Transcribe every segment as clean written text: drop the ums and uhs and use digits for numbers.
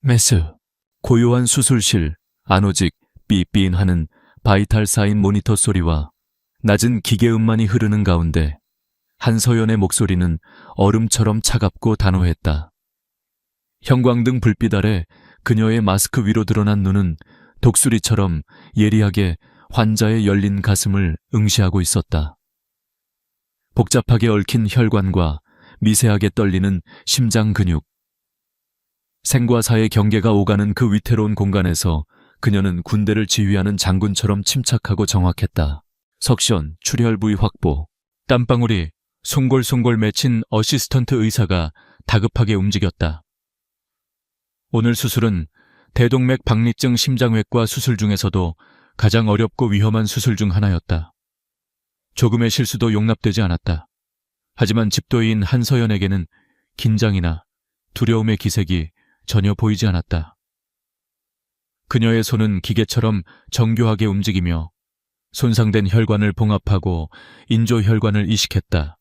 메스. 고요한 수술실, 안오직 삐삐하는 바이탈 사인 모니터 소리와 낮은 기계음만이 흐르는 가운데 한서연의 목소리는 얼음처럼 차갑고 단호했다. 형광등 불빛 아래 그녀의 마스크 위로 드러난 눈은 독수리처럼 예리하게 환자의 열린 가슴을 응시하고 있었다. 복잡하게 얽힌 혈관과 미세하게 떨리는 심장 근육. 생과 사의 경계가 오가는 그 위태로운 공간에서 그녀는 군대를 지휘하는 장군처럼 침착하고 정확했다. 석션, 출혈 부위 확보. 땀방울이 송골송골 맺힌 어시스턴트 의사가 다급하게 움직였다. 오늘 수술은 대동맥 박리증 심장외과 수술 중에서도 가장 어렵고 위험한 수술 중 하나였다. 조금의 실수도 용납되지 않았다. 하지만 집도인 한서연에게는 긴장이나 두려움의 기색이 전혀 보이지 않았다. 그녀의 손은 기계처럼 정교하게 움직이며 손상된 혈관을 봉합하고 인조혈관을 이식했다.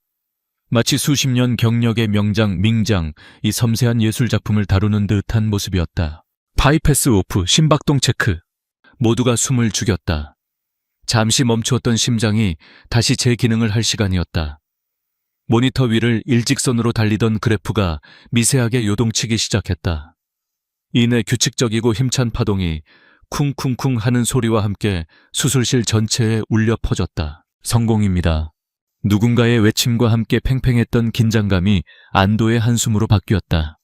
마치 수십 년 경력의 명장 밍장, 이 섬세한 예술작품을 다루는 듯한 모습이었다. 바이패스 오프, 심박동 체크. 모두가 숨을 죽였다. 잠시 멈추었던 심장이 다시 제 기능을 할 시간이었다. 모니터 위를 일직선으로 달리던 그래프가 미세하게 요동치기 시작했다. 이내 규칙적이고 힘찬 파동이 쿵쿵쿵 하는 소리와 함께 수술실 전체에 울려 퍼졌다. 성공입니다. 누군가의 외침과 함께 팽팽했던 긴장감이 안도의 한숨으로 바뀌었다.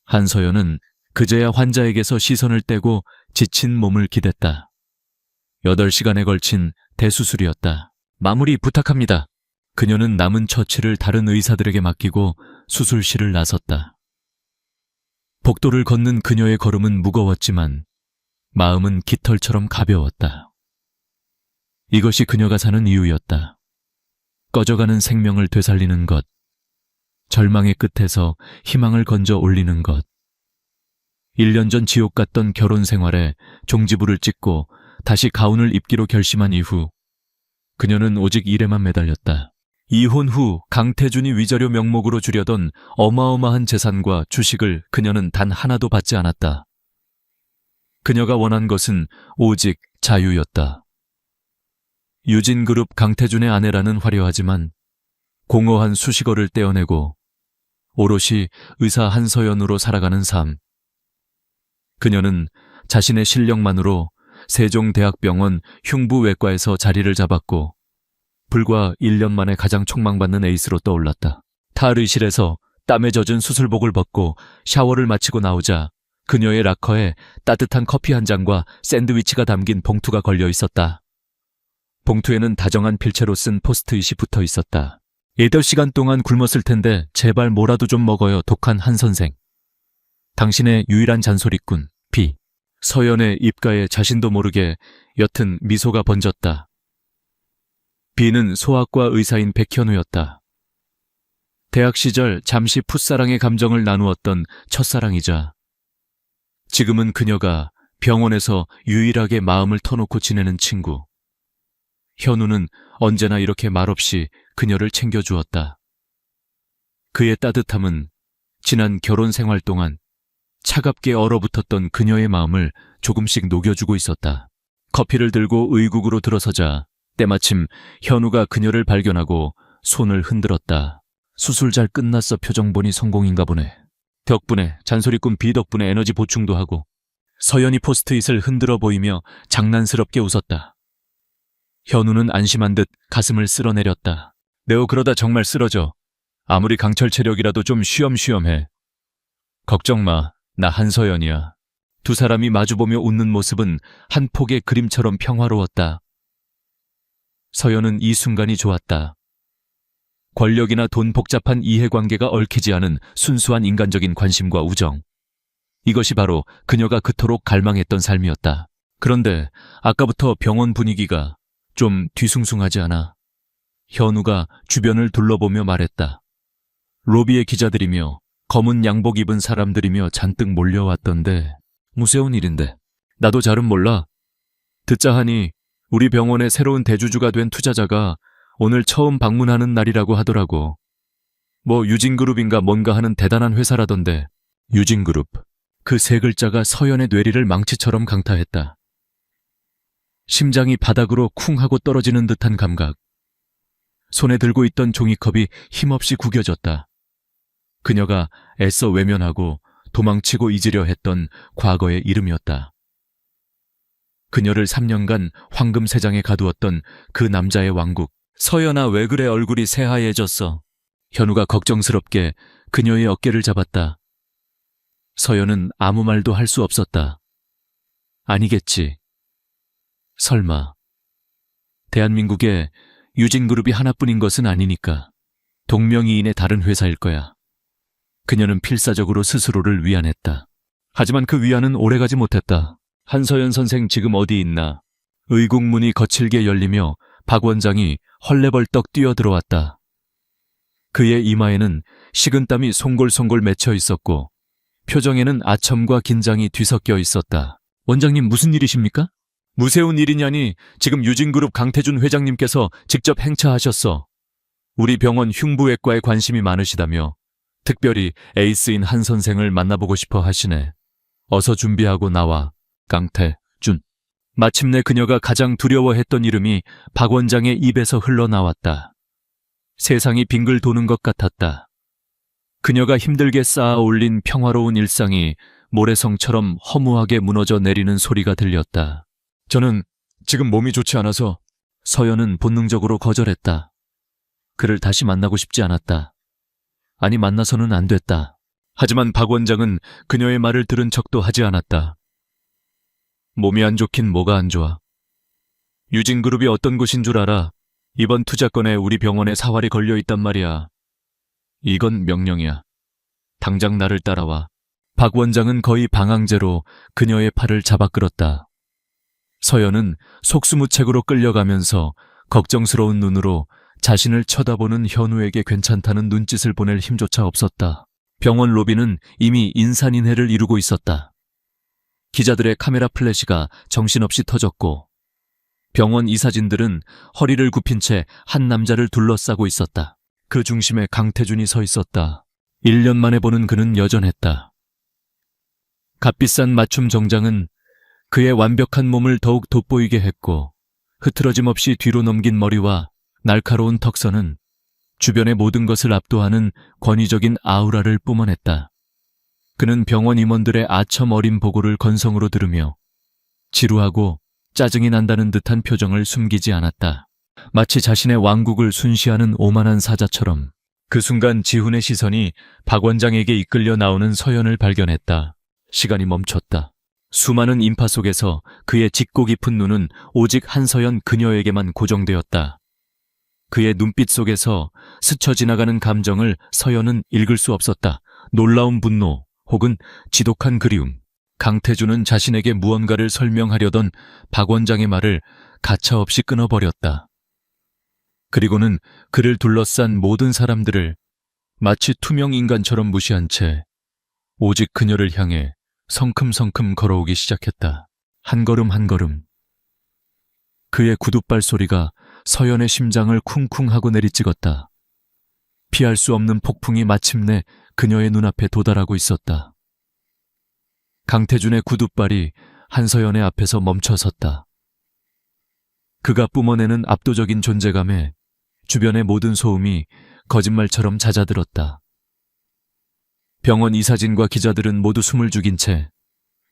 한서연은 그제야 환자에게서 시선을 떼고 지친 몸을 기댔다. 8시간에 걸친 대수술이었다. 마무리 부탁합니다. 그녀는 남은 처치를 다른 의사들에게 맡기고 수술실을 나섰다. 복도를 걷는 그녀의 걸음은 무거웠지만 마음은 깃털처럼 가벼웠다. 이것이 그녀가 사는 이유였다. 꺼져가는 생명을 되살리는 것, 절망의 끝에서 희망을 건져 올리는 것. 1년 전 지옥 같던 결혼 생활에 종지부를 찍고 다시 가운을 입기로 결심한 이후 그녀는 오직 일에만 매달렸다. 이혼 후 강태준이 위자료 명목으로 주려던 어마어마한 재산과 주식을 그녀는 단 하나도 받지 않았다. 그녀가 원한 것은 오직 자유였다. 유진그룹 강태준의 아내라는 화려하지만 공허한 수식어를 떼어내고 오롯이 의사 한서연으로 살아가는 삶. 그녀는 자신의 실력만으로 세종대학병원 흉부외과에서 자리를 잡았고 불과 1년 만에 가장 촉망받는 에이스로 떠올랐다. 탈의실에서 땀에 젖은 수술복을 벗고 샤워를 마치고 나오자 그녀의 락커에 따뜻한 커피 한 잔과 샌드위치가 담긴 봉투가 걸려 있었다. 봉투에는 다정한 필체로 쓴 포스트잇이 붙어 있었다. 8시간 동안 굶었을 텐데 제발 뭐라도 좀 먹어요, 독한 한 선생. 당신의 유일한 잔소리꾼, 비. 서연의 입가에 자신도 모르게 옅은 미소가 번졌다. 비는 소아과 의사인 백현우였다. 대학 시절 잠시 풋사랑의 감정을 나누었던 첫사랑이자 지금은 그녀가 병원에서 유일하게 마음을 터놓고 지내는 친구. 현우는 언제나 이렇게 말없이 그녀를 챙겨주었다. 그의 따뜻함은 지난 결혼 생활 동안 차갑게 얼어붙었던 그녀의 마음을 조금씩 녹여주고 있었다. 커피를 들고 의국으로 들어서자 때마침 현우가 그녀를 발견하고 손을 흔들었다. 수술 잘 끝났어. 표정 보니 성공인가 보네. 덕분에, 잔소리꾼 비 덕분에 에너지 보충도 하고. 서연이 포스트잇을 흔들어 보이며 장난스럽게 웃었다. 현우는 안심한 듯 가슴을 쓸어내렸다. 네오 그러다 정말 쓰러져. 아무리 강철 체력이라도 좀 쉬엄쉬엄해. 걱정 마. 나 한서연이야. 두 사람이 마주보며 웃는 모습은 한 폭의 그림처럼 평화로웠다. 서연은 이 순간이 좋았다. 권력이나 돈 복잡한 이해관계가 얽히지 않은 순수한 인간적인 관심과 우정. 이것이 바로 그녀가 그토록 갈망했던 삶이었다. 그런데 아까부터 병원 분위기가 좀 뒤숭숭하지 않아? 현우가 주변을 둘러보며 말했다. 로비의 기자들이며 검은 양복 입은 사람들이며 잔뜩 몰려왔던데 무서운 일인데. 나도 잘은 몰라. 듣자 하니 우리 병원의 새로운 대주주가 된 투자자가 오늘 처음 방문하는 날이라고 하더라고. 뭐 유진그룹인가 뭔가 하는 대단한 회사라던데. 유진그룹. 그 세 글자가 서연의 뇌리를 망치처럼 강타했다. 심장이 바닥으로 쿵 하고 떨어지는 듯한 감각. 손에 들고 있던 종이컵이 힘없이 구겨졌다. 그녀가 애써 외면하고 도망치고 잊으려 했던 과거의 이름이었다. 그녀를 3년간 황금세장에 가두었던 그 남자의 왕국. 서연아, 왜 그래? 얼굴이 새하얘졌어. 현우가 걱정스럽게 그녀의 어깨를 잡았다. 서연은 아무 말도 할 수 없었다. 아니겠지. 설마. 대한민국에 유진그룹이 하나뿐인 것은 아니니까. 동명이인의 다른 회사일 거야. 그녀는 필사적으로 스스로를 위안했다. 하지만 그 위안은 오래가지 못했다. 한서연 선생 지금 어디 있나? 의국문이 거칠게 열리며 박 원장이 헐레벌떡 뛰어들어왔다. 그의 이마에는 식은땀이 송골송골 맺혀 있었고 표정에는 아첨과 긴장이 뒤섞여 있었다. 원장님, 무슨 일이십니까? 무세운 일이냐니, 지금 유진그룹 강태준 회장님께서 직접 행차하셨어. 우리 병원 흉부외과에 관심이 많으시다며 특별히 에이스인 한 선생을 만나보고 싶어 하시네. 어서 준비하고 나와. 강태준. 마침내 그녀가 가장 두려워했던 이름이 박 원장의 입에서 흘러나왔다. 세상이 빙글 도는 것 같았다. 그녀가 힘들게 쌓아 올린 평화로운 일상이 모래성처럼 허무하게 무너져 내리는 소리가 들렸다. 저는 지금 몸이 좋지 않아서. 서연은 본능적으로 거절했다. 그를 다시 만나고 싶지 않았다. 아니, 만나서는 안 됐다. 하지만 박 원장은 그녀의 말을 들은 척도 하지 않았다. 몸이 안 좋긴 뭐가 안 좋아. 유진그룹이 어떤 곳인 줄 알아? 이번 투자건에 우리 병원에 사활이 걸려 있단 말이야. 이건 명령이야. 당장 나를 따라와. 박 원장은 거의 방황제로 그녀의 팔을 잡아 끌었다. 서연은 속수무책으로 끌려가면서 걱정스러운 눈으로 자신을 쳐다보는 현우에게 괜찮다는 눈짓을 보낼 힘조차 없었다. 병원 로비는 이미 인산인해를 이루고 있었다. 기자들의 카메라 플래시가 정신없이 터졌고 병원 이사진들은 허리를 굽힌 채 한 남자를 둘러싸고 있었다. 그 중심에 강태준이 서 있었다. 1년 만에 보는 그는 여전했다. 값비싼 맞춤 정장은 그의 완벽한 몸을 더욱 돋보이게 했고 흐트러짐 없이 뒤로 넘긴 머리와 날카로운 턱선은 주변의 모든 것을 압도하는 권위적인 아우라를 뿜어냈다. 그는 병원 임원들의 아첨 어린 보고를 건성으로 들으며 지루하고 짜증이 난다는 듯한 표정을 숨기지 않았다. 마치 자신의 왕국을 순시하는 오만한 사자처럼. 그 순간 지훈의 시선이 박 원장에게 이끌려 나오는 서연을 발견했다. 시간이 멈췄다. 수많은 인파 속에서 그의 짙고 깊은 눈은 오직 한서연 그녀에게만 고정되었다. 그의 눈빛 속에서 스쳐 지나가는 감정을 서연은 읽을 수 없었다. 놀라운 분노 혹은 지독한 그리움. 강태준은 자신에게 무언가를 설명하려던 박 원장의 말을 가차없이 끊어버렸다. 그리고는 그를 둘러싼 모든 사람들을 마치 투명 인간처럼 무시한 채 오직 그녀를 향해 성큼성큼 걸어오기 시작했다. 한 걸음 한 걸음. 그의 구둣발 소리가 서연의 심장을 쿵쿵하고 내리찍었다. 피할 수 없는 폭풍이 마침내 그녀의 눈앞에 도달하고 있었다. 강태준의 구둣발이 한서연의 앞에서 멈춰섰다. 그가 뿜어내는 압도적인 존재감에 주변의 모든 소음이 거짓말처럼 잦아들었다. 병원 이사진과 기자들은 모두 숨을 죽인 채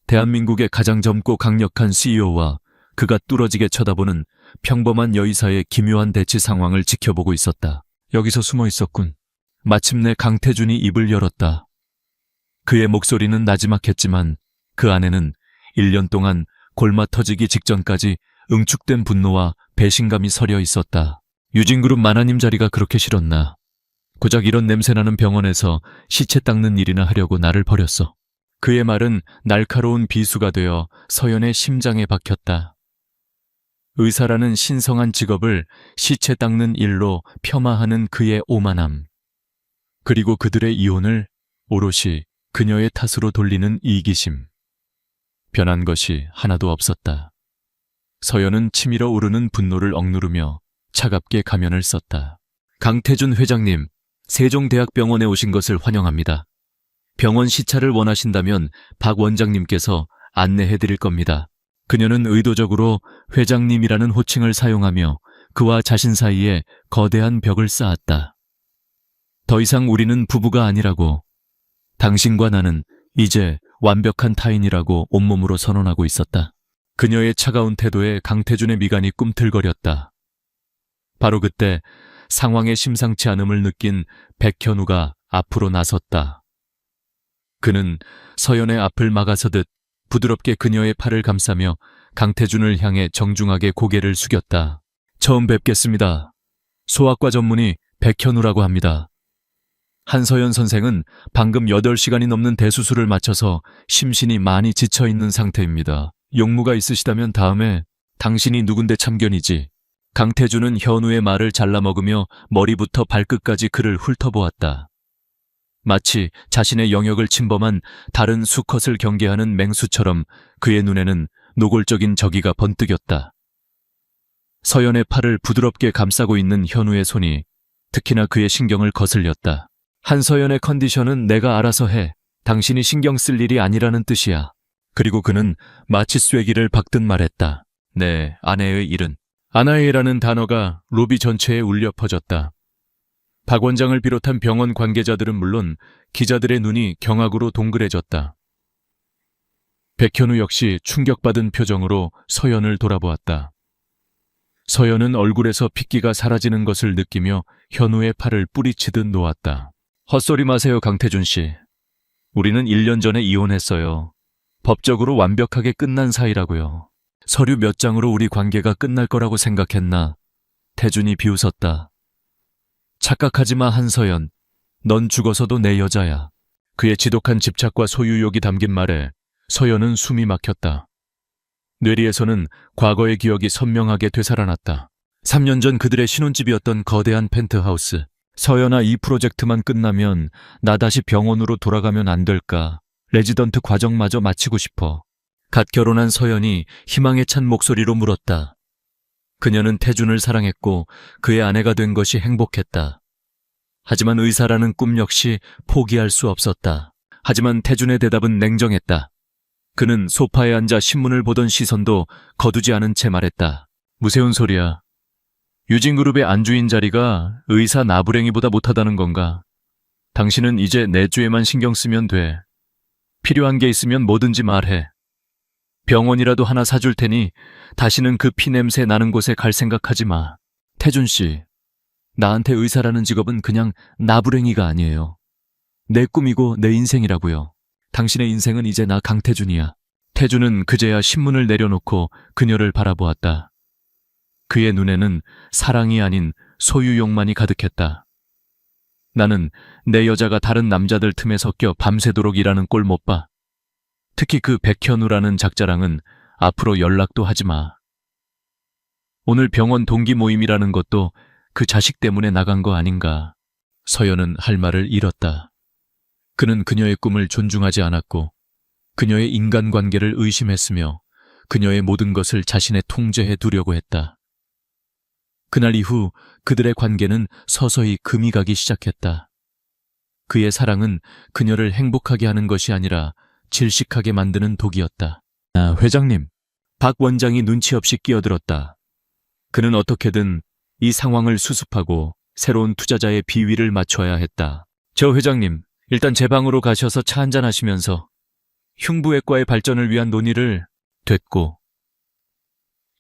대한민국의 가장 젊고 강력한 CEO와 그가 뚫어지게 쳐다보는 평범한 여의사의 기묘한 대치 상황을 지켜보고 있었다. 여기서 숨어 있었군. 마침내 강태준이 입을 열었다. 그의 목소리는 나지막했지만 그 안에는 1년 동안 골마 터지기 직전까지 응축된 분노와 배신감이 서려 있었다. 유진그룹 만화님 자리가 그렇게 싫었나. 고작 이런 냄새나는 병원에서 시체 닦는 일이나 하려고 나를 버렸어. 그의 말은 날카로운 비수가 되어 서연의 심장에 박혔다. 의사라는 신성한 직업을 시체 닦는 일로 폄하하는 그의 오만함. 그리고 그들의 이혼을 오롯이 그녀의 탓으로 돌리는 이기심. 변한 것이 하나도 없었다. 서연은 치밀어 오르는 분노를 억누르며 차갑게 가면을 썼다. 강태준 회장님, 세종대학병원에 오신 것을 환영합니다. 병원 시차를 원하신다면 박 원장님께서 안내해 드릴 겁니다. 그녀는 의도적으로 회장님이라는 호칭을 사용하며 그와 자신 사이에 거대한 벽을 쌓았다. 더 이상 우리는 부부가 아니라고, 당신과 나는 이제 완벽한 타인이라고 온몸으로 선언하고 있었다. 그녀의 차가운 태도에 강태준의 미간이 꿈틀거렸다. 바로 그때 상황의 심상치 않음을 느낀 백현우가 앞으로 나섰다. 그는 서연의 앞을 막아서듯 부드럽게 그녀의 팔을 감싸며 강태준을 향해 정중하게 고개를 숙였다. 처음 뵙겠습니다. 소아과 전문의 백현우라고 합니다. 한서연 선생은 방금 8시간이 넘는 대수술을 마쳐서 심신이 많이 지쳐있는 상태입니다. 용무가 있으시다면 다음에 당신이 누군데 참견이지. 강태준은 현우의 말을 잘라먹으며 머리부터 발끝까지 그를 훑어보았다. 마치 자신의 영역을 침범한 다른 수컷을 경계하는 맹수처럼 그의 눈에는 노골적인 저기가 번뜩였다. 서연의 팔을 부드럽게 감싸고 있는 현우의 손이 특히나 그의 신경을 거슬렸다. 한서연의 컨디션은 내가 알아서 해. 당신이 신경 쓸 일이 아니라는 뜻이야. 그리고 그는 마치 쐐기를 박듯 말했다. 네, 아내의 일은. 아내라는 단어가 로비 전체에 울려 퍼졌다. 박 원장을 비롯한 병원 관계자들은 물론 기자들의 눈이 경악으로 동그래졌다. 백현우 역시 충격받은 표정으로 서연을 돌아보았다. 서연은 얼굴에서 핏기가 사라지는 것을 느끼며 현우의 팔을 뿌리치듯 놓았다. 헛소리 마세요, 강태준 씨. 우리는 1년 전에 이혼했어요. 법적으로 완벽하게 끝난 사이라고요. 서류 몇 장으로 우리 관계가 끝날 거라고 생각했나? 태준이 비웃었다. 착각하지 마, 한서연. 넌 죽어서도 내 여자야. 그의 지독한 집착과 소유욕이 담긴 말에 서연은 숨이 막혔다. 뇌리에서는 과거의 기억이 선명하게 되살아났다. 3년 전 그들의 신혼집이었던 거대한 펜트하우스. 서연아, 이 프로젝트만 끝나면 나 다시 병원으로 돌아가면 안 될까? 레지던트 과정마저 마치고 싶어. 갓 결혼한 서연이 희망에 찬 목소리로 물었다. 그녀는 태준을 사랑했고 그의 아내가 된 것이 행복했다. 하지만 의사라는 꿈 역시 포기할 수 없었다. 하지만 태준의 대답은 냉정했다. 그는 소파에 앉아 신문을 보던 시선도 거두지 않은 채 말했다. 무세운 소리야. 유진그룹의 안주인 자리가 의사 나부랭이보다 못하다는 건가? 당신은 이제 내 주에만 신경 쓰면 돼. 필요한 게 있으면 뭐든지 말해. 병원이라도 하나 사줄 테니 다시는 그 피냄새 나는 곳에 갈 생각하지 마. 태준 씨, 나한테 의사라는 직업은 그냥 나부랭이가 아니에요. 내 꿈이고 내 인생이라고요. 당신의 인생은 이제 나 강태준이야. 태준은 그제야 신문을 내려놓고 그녀를 바라보았다. 그의 눈에는 사랑이 아닌 소유욕만이 가득했다. 나는 내 여자가 다른 남자들 틈에 섞여 밤새도록 일하는 꼴 못 봐. 특히 그 백현우라는 작자랑은 앞으로 연락도 하지 마. 오늘 병원 동기 모임이라는 것도 그 자식 때문에 나간 거 아닌가. 서연은 할 말을 잃었다. 그는 그녀의 꿈을 존중하지 않았고 그녀의 인간관계를 의심했으며 그녀의 모든 것을 자신의 통제해 두려고 했다. 그날 이후 그들의 관계는 서서히 금이 가기 시작했다. 그의 사랑은 그녀를 행복하게 하는 것이 아니라 질식하게 만드는 독이었다. 아, 회장님. 박 원장이 눈치 없이 끼어들었다. 그는 어떻게든 이 상황을 수습하고 새로운 투자자의 비위를 맞춰야 했다. 저 회장님, 일단 제 방으로 가셔서 차 한잔 하시면서 흉부외과의 발전을 위한 논의를. 됐고.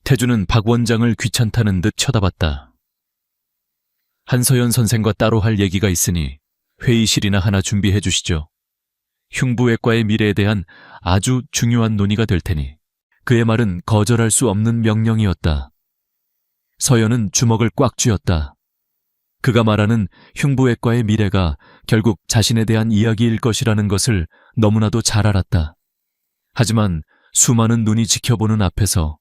태준은 박 원장을 귀찮다는 듯 쳐다봤다. 한서연 선생과 따로 할 얘기가 있으니 회의실이나 하나 준비해 주시죠. 흉부외과의 미래에 대한 아주 중요한 논의가 될 테니. 그의 말은 거절할 수 없는 명령이었다. 서연은 주먹을 꽉 쥐었다. 그가 말하는 흉부외과의 미래가 결국 자신에 대한 이야기일 것이라는 것을 너무나도 잘 알았다. 하지만 수많은 눈이 지켜보는 앞에서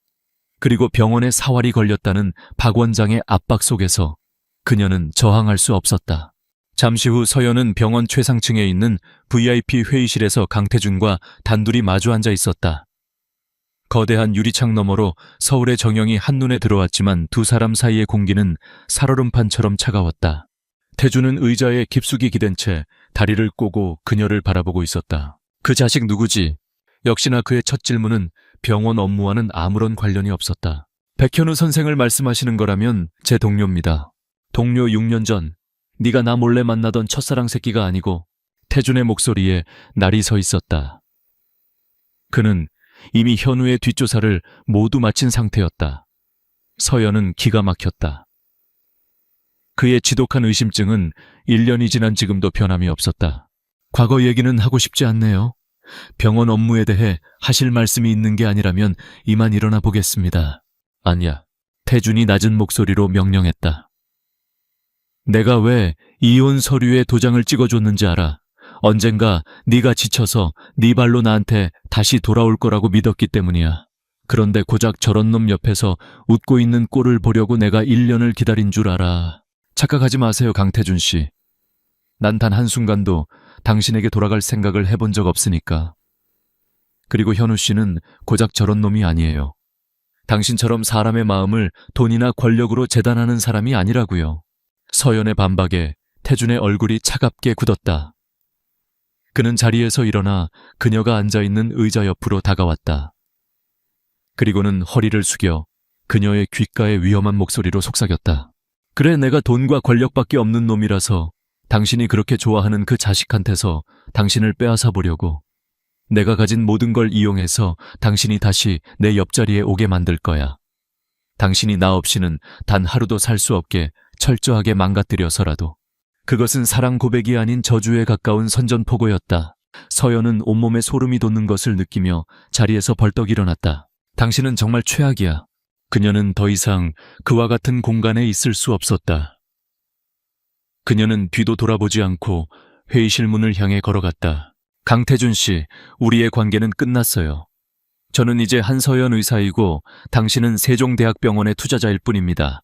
그리고 병원에 사활이 걸렸다는 박 원장의 압박 속에서 그녀는 저항할 수 없었다. 잠시 후 서연은 병원 최상층에 있는 VIP 회의실에서 강태준과 단둘이 마주 앉아 있었다. 거대한 유리창 너머로 서울의 정영이 한눈에 들어왔지만 두 사람 사이의 공기는 살얼음판처럼 차가웠다. 태주는 의자에 깊숙이 기댄 채 다리를 꼬고 그녀를 바라보고 있었다. 그 자식 누구지? 역시나 그의 첫 질문은 병원 업무와는 아무런 관련이 없었다. 백현우 선생을 말씀하시는 거라면 제 동료입니다. 동료 6년 전 네가 나 몰래 만나던 첫사랑 새끼가 아니고. 태준의 목소리에 날이 서 있었다. 그는 이미 현우의 뒷조사를 모두 마친 상태였다. 서연은 기가 막혔다. 그의 지독한 의심증은 1년이 지난 지금도 변함이 없었다. 과거 얘기는 하고 싶지 않네요. 병원 업무에 대해 하실 말씀이 있는 게 아니라면 이만 일어나 보겠습니다. 아니야. 태준이 낮은 목소리로 명령했다. 내가 왜 이혼 서류에 도장을 찍어줬는지 알아. 언젠가 네가 지쳐서 네 발로 나한테 다시 돌아올 거라고 믿었기 때문이야. 그런데 고작 저런 놈 옆에서 웃고 있는 꼴을 보려고 내가 1년을 기다린 줄 알아. 착각하지 마세요, 강태준 씨. 난 단 한순간도 당신에게 돌아갈 생각을 해본 적 없으니까. 그리고 현우 씨는 고작 저런 놈이 아니에요. 당신처럼 사람의 마음을 돈이나 권력으로 재단하는 사람이 아니라고요. 서연의 반박에 태준의 얼굴이 차갑게 굳었다. 그는 자리에서 일어나 그녀가 앉아있는 의자 옆으로 다가왔다. 그리고는 허리를 숙여 그녀의 귓가에 위험한 목소리로 속삭였다. 그래, 내가 돈과 권력밖에 없는 놈이라서 당신이 그렇게 좋아하는 그 자식한테서 당신을 빼앗아 보려고. 내가 가진 모든 걸 이용해서 당신이 다시 내 옆자리에 오게 만들 거야. 당신이 나 없이는 단 하루도 살 수 없게 철저하게 망가뜨려서라도. 그것은 사랑 고백이 아닌 저주에 가까운 선전포고였다. 서연은 온몸에 소름이 돋는 것을 느끼며 자리에서 벌떡 일어났다. 당신은 정말 최악이야. 그녀는 더 이상 그와 같은 공간에 있을 수 없었다. 그녀는 뒤도 돌아보지 않고 회의실 문을 향해 걸어갔다. 강태준 씨, 우리의 관계는 끝났어요. 저는 이제 한서연 의사이고 당신은 세종대학병원의 투자자일 뿐입니다.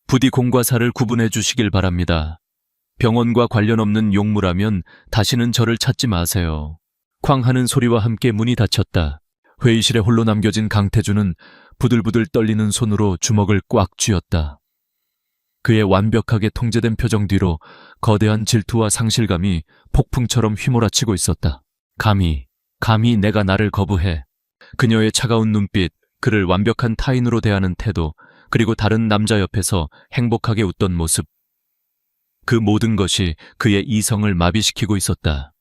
부디 공과 사를 구분해 주시길 바랍니다. 병원과 관련 없는 용무라면 다시는 저를 찾지 마세요. 쾅 하는 소리와 함께 문이 닫혔다. 회의실에 홀로 남겨진 강태준은 부들부들 떨리는 손으로 주먹을 꽉 쥐었다. 그의 완벽하게 통제된 표정 뒤로 거대한 질투와 상실감이 폭풍처럼 휘몰아치고 있었다. 감히 내가 나를 거부해. 그녀의 차가운 눈빛, 그를 완벽한 타인으로 대하는 태도, 그리고 다른 남자 옆에서 행복하게 웃던 모습. 그 모든 것이 그의 이성을 마비시키고 있었다.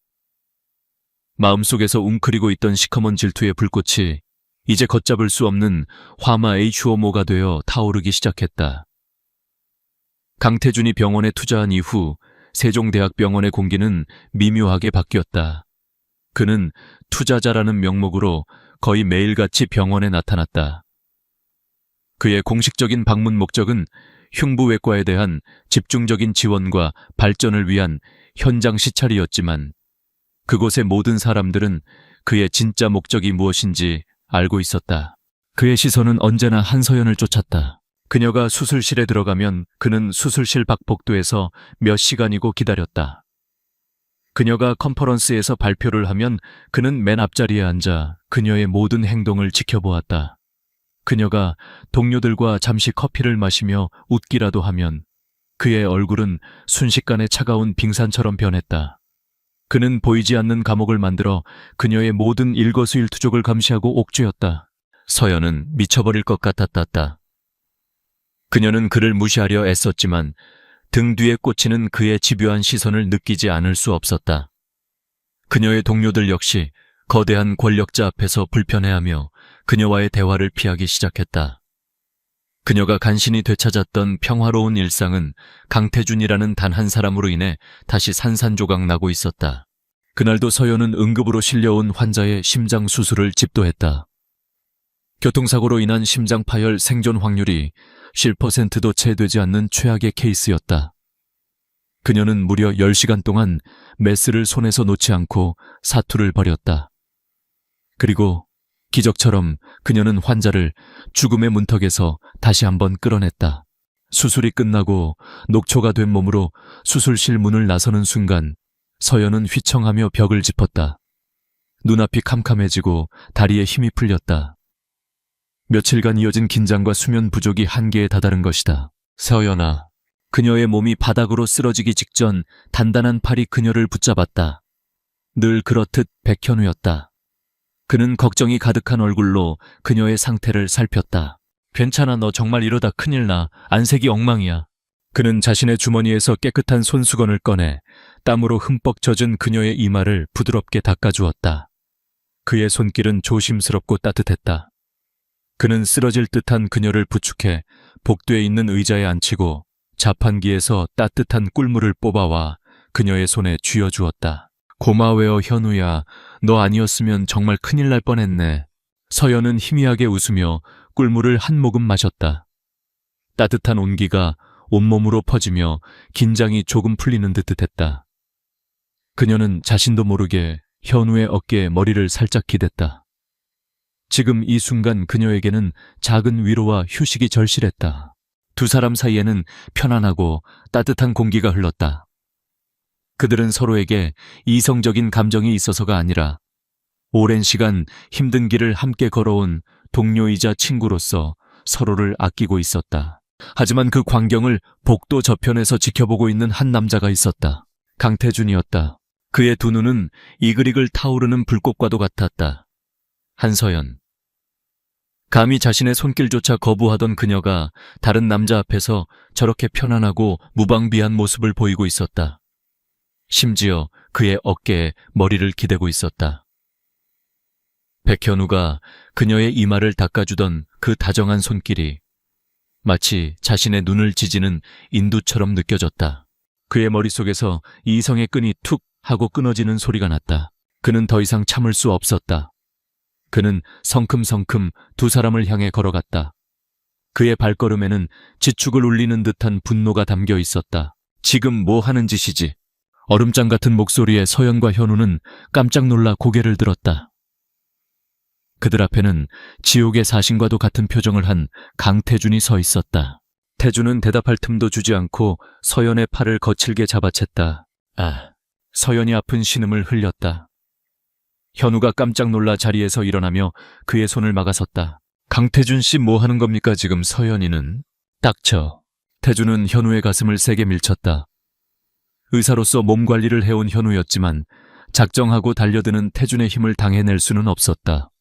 마음속에서 웅크리고 있던 시커먼 질투의 불꽃이 이제 걷잡을 수 없는 화마 H5모가 되어 타오르기 시작했다. 강태준이 병원에 투자한 이후 세종대학병원의 공기는 미묘하게 바뀌었다. 그는 투자자라는 명목으로 거의 매일같이 병원에 나타났다. 그의 공식적인 방문 목적은 흉부외과에 대한 집중적인 지원과 발전을 위한 현장 시찰이었지만 그곳의 모든 사람들은 그의 진짜 목적이 무엇인지 알고 있었다. 그의 시선은 언제나 한서연을 쫓았다. 그녀가 수술실에 들어가면 그는 수술실 밖복도에서 몇 시간이고 기다렸다. 그녀가 컨퍼런스에서 발표를 하면 그는 맨 앞자리에 앉아 그녀의 모든 행동을 지켜보았다. 그녀가 동료들과 잠시 커피를 마시며 웃기라도 하면 그의 얼굴은 순식간에 차가운 빙산처럼 변했다. 그는 보이지 않는 감옥을 만들어 그녀의 모든 일거수일투족을 감시하고 옥죄었다. 서연은 미쳐버릴 것 같았다. 그녀는 그를 무시하려 애썼지만 등 뒤에 꽂히는 그의 집요한 시선을 느끼지 않을 수 없었다. 그녀의 동료들 역시 거대한 권력자 앞에서 불편해하며 그녀와의 대화를 피하기 시작했다. 그녀가 간신히 되찾았던 평화로운 일상은 강태준이라는 단 한 사람으로 인해 다시 산산조각 나고 있었다. 그날도 서연은 응급으로 실려온 환자의 심장 수술을 집도했다. 교통사고로 인한 심장 파열 생존 확률이 10%도 채 되지 않는 최악의 케이스였다. 그녀는 무려 10시간 동안 메스를 손에서 놓지 않고 사투를 벌였다. 그리고 기적처럼 그녀는 환자를 죽음의 문턱에서 다시 한번 끌어냈다. 수술이 끝나고 녹초가 된 몸으로 수술실 문을 나서는 순간 서연은 휘청하며 벽을 짚었다. 눈앞이 캄캄해지고 다리에 힘이 풀렸다. 며칠간 이어진 긴장과 수면 부족이 한계에 다다른 것이다. 서연아, 그녀의 몸이 바닥으로 쓰러지기 직전 단단한 팔이 그녀를 붙잡았다. 늘 그렇듯 백현우였다. 그는 걱정이 가득한 얼굴로 그녀의 상태를 살폈다. 괜찮아, 너 정말 이러다 큰일 나. 안색이 엉망이야. 그는 자신의 주머니에서 깨끗한 손수건을 꺼내 땀으로 흠뻑 젖은 그녀의 이마를 부드럽게 닦아주었다. 그의 손길은 조심스럽고 따뜻했다. 그는 쓰러질 듯한 그녀를 부축해 복도에 있는 의자에 앉히고 자판기에서 따뜻한 꿀물을 뽑아와 그녀의 손에 쥐어주었다. 고마워요, 현우야. 너 아니었으면 정말 큰일 날 뻔했네. 서연은 희미하게 웃으며 꿀물을 한 모금 마셨다. 따뜻한 온기가 온몸으로 퍼지며 긴장이 조금 풀리는 듯 했다. 그녀는 자신도 모르게 현우의 어깨에 머리를 살짝 기댔다. 지금 이 순간 그녀에게는 작은 위로와 휴식이 절실했다. 두 사람 사이에는 편안하고 따뜻한 공기가 흘렀다. 그들은 서로에게 이성적인 감정이 있어서가 아니라 오랜 시간 힘든 길을 함께 걸어온 동료이자 친구로서 서로를 아끼고 있었다. 하지만 그 광경을 복도 저편에서 지켜보고 있는 한 남자가 있었다. 강태준이었다. 그의 두 눈은 이글이글 타오르는 불꽃과도 같았다. 한서연. 감히 자신의 손길조차 거부하던 그녀가 다른 남자 앞에서 저렇게 편안하고 무방비한 모습을 보이고 있었다. 심지어 그의 어깨에 머리를 기대고 있었다. 백현우가 그녀의 이마를 닦아주던 그 다정한 손길이 마치 자신의 눈을 지지는 인두처럼 느껴졌다. 그의 머릿속에서 이성의 끈이 툭 하고 끊어지는 소리가 났다. 그는 더 이상 참을 수 없었다. 그는 성큼성큼 두 사람을 향해 걸어갔다. 그의 발걸음에는 지축을 울리는 듯한 분노가 담겨 있었다. 지금 뭐 하는 짓이지? 얼음장 같은 목소리에 서연과 현우는 깜짝 놀라 고개를 들었다. 그들 앞에는 지옥의 사신과도 같은 표정을 한 강태준이 서 있었다. 태준은 대답할 틈도 주지 않고 서연의 팔을 거칠게 잡아챘다. 서연이 아픈 신음을 흘렸다. 현우가 깜짝 놀라 자리에서 일어나며 그의 손을 막아섰다. 강태준 씨 뭐 하는 겁니까 지금? 서연이는? 닥쳐. 태준은 현우의 가슴을 세게 밀쳤다. 의사로서 몸 관리를 해온 현우였지만 작정하고 달려드는 태준의 힘을 당해낼 수는 없었다.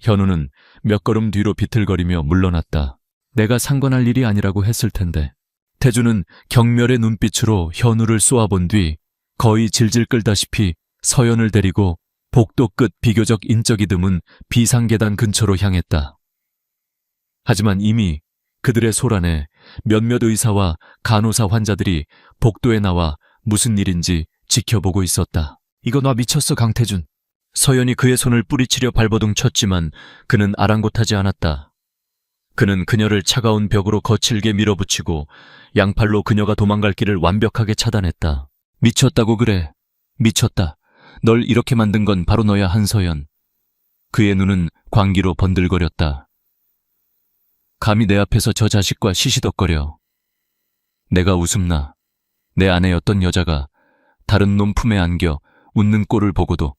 현우는 몇 걸음 뒤로 비틀거리며 물러났다. 내가 상관할 일이 아니라고 했을 텐데. 태준은 경멸의 눈빛으로 현우를 쏘아본 뒤 거의 질질 끌다시피 서연을 데리고 복도 끝 비교적 인적이 드문 비상계단 근처로 향했다. 하지만 이미 그들의 소란에 몇몇 의사와 간호사 환자들이 복도에 나와 무슨 일인지 지켜보고 있었다. 이거 너 미쳤어, 강태준. 서연이 그의 손을 뿌리치려 발버둥 쳤지만 그는 아랑곳하지 않았다. 그는 그녀를 차가운 벽으로 거칠게 밀어붙이고 양팔로 그녀가 도망갈 길을 완벽하게 차단했다. 미쳤다고 그래. 미쳤다. 널 이렇게 만든 건 바로 너야, 한서연. 그의 눈은 광기로 번들거렸다. 감히 내 앞에서 저 자식과 시시덕거려. 내가 웃음나. 내 아내였던 여자가 다른 놈 품에 안겨 웃는 꼴을 보고도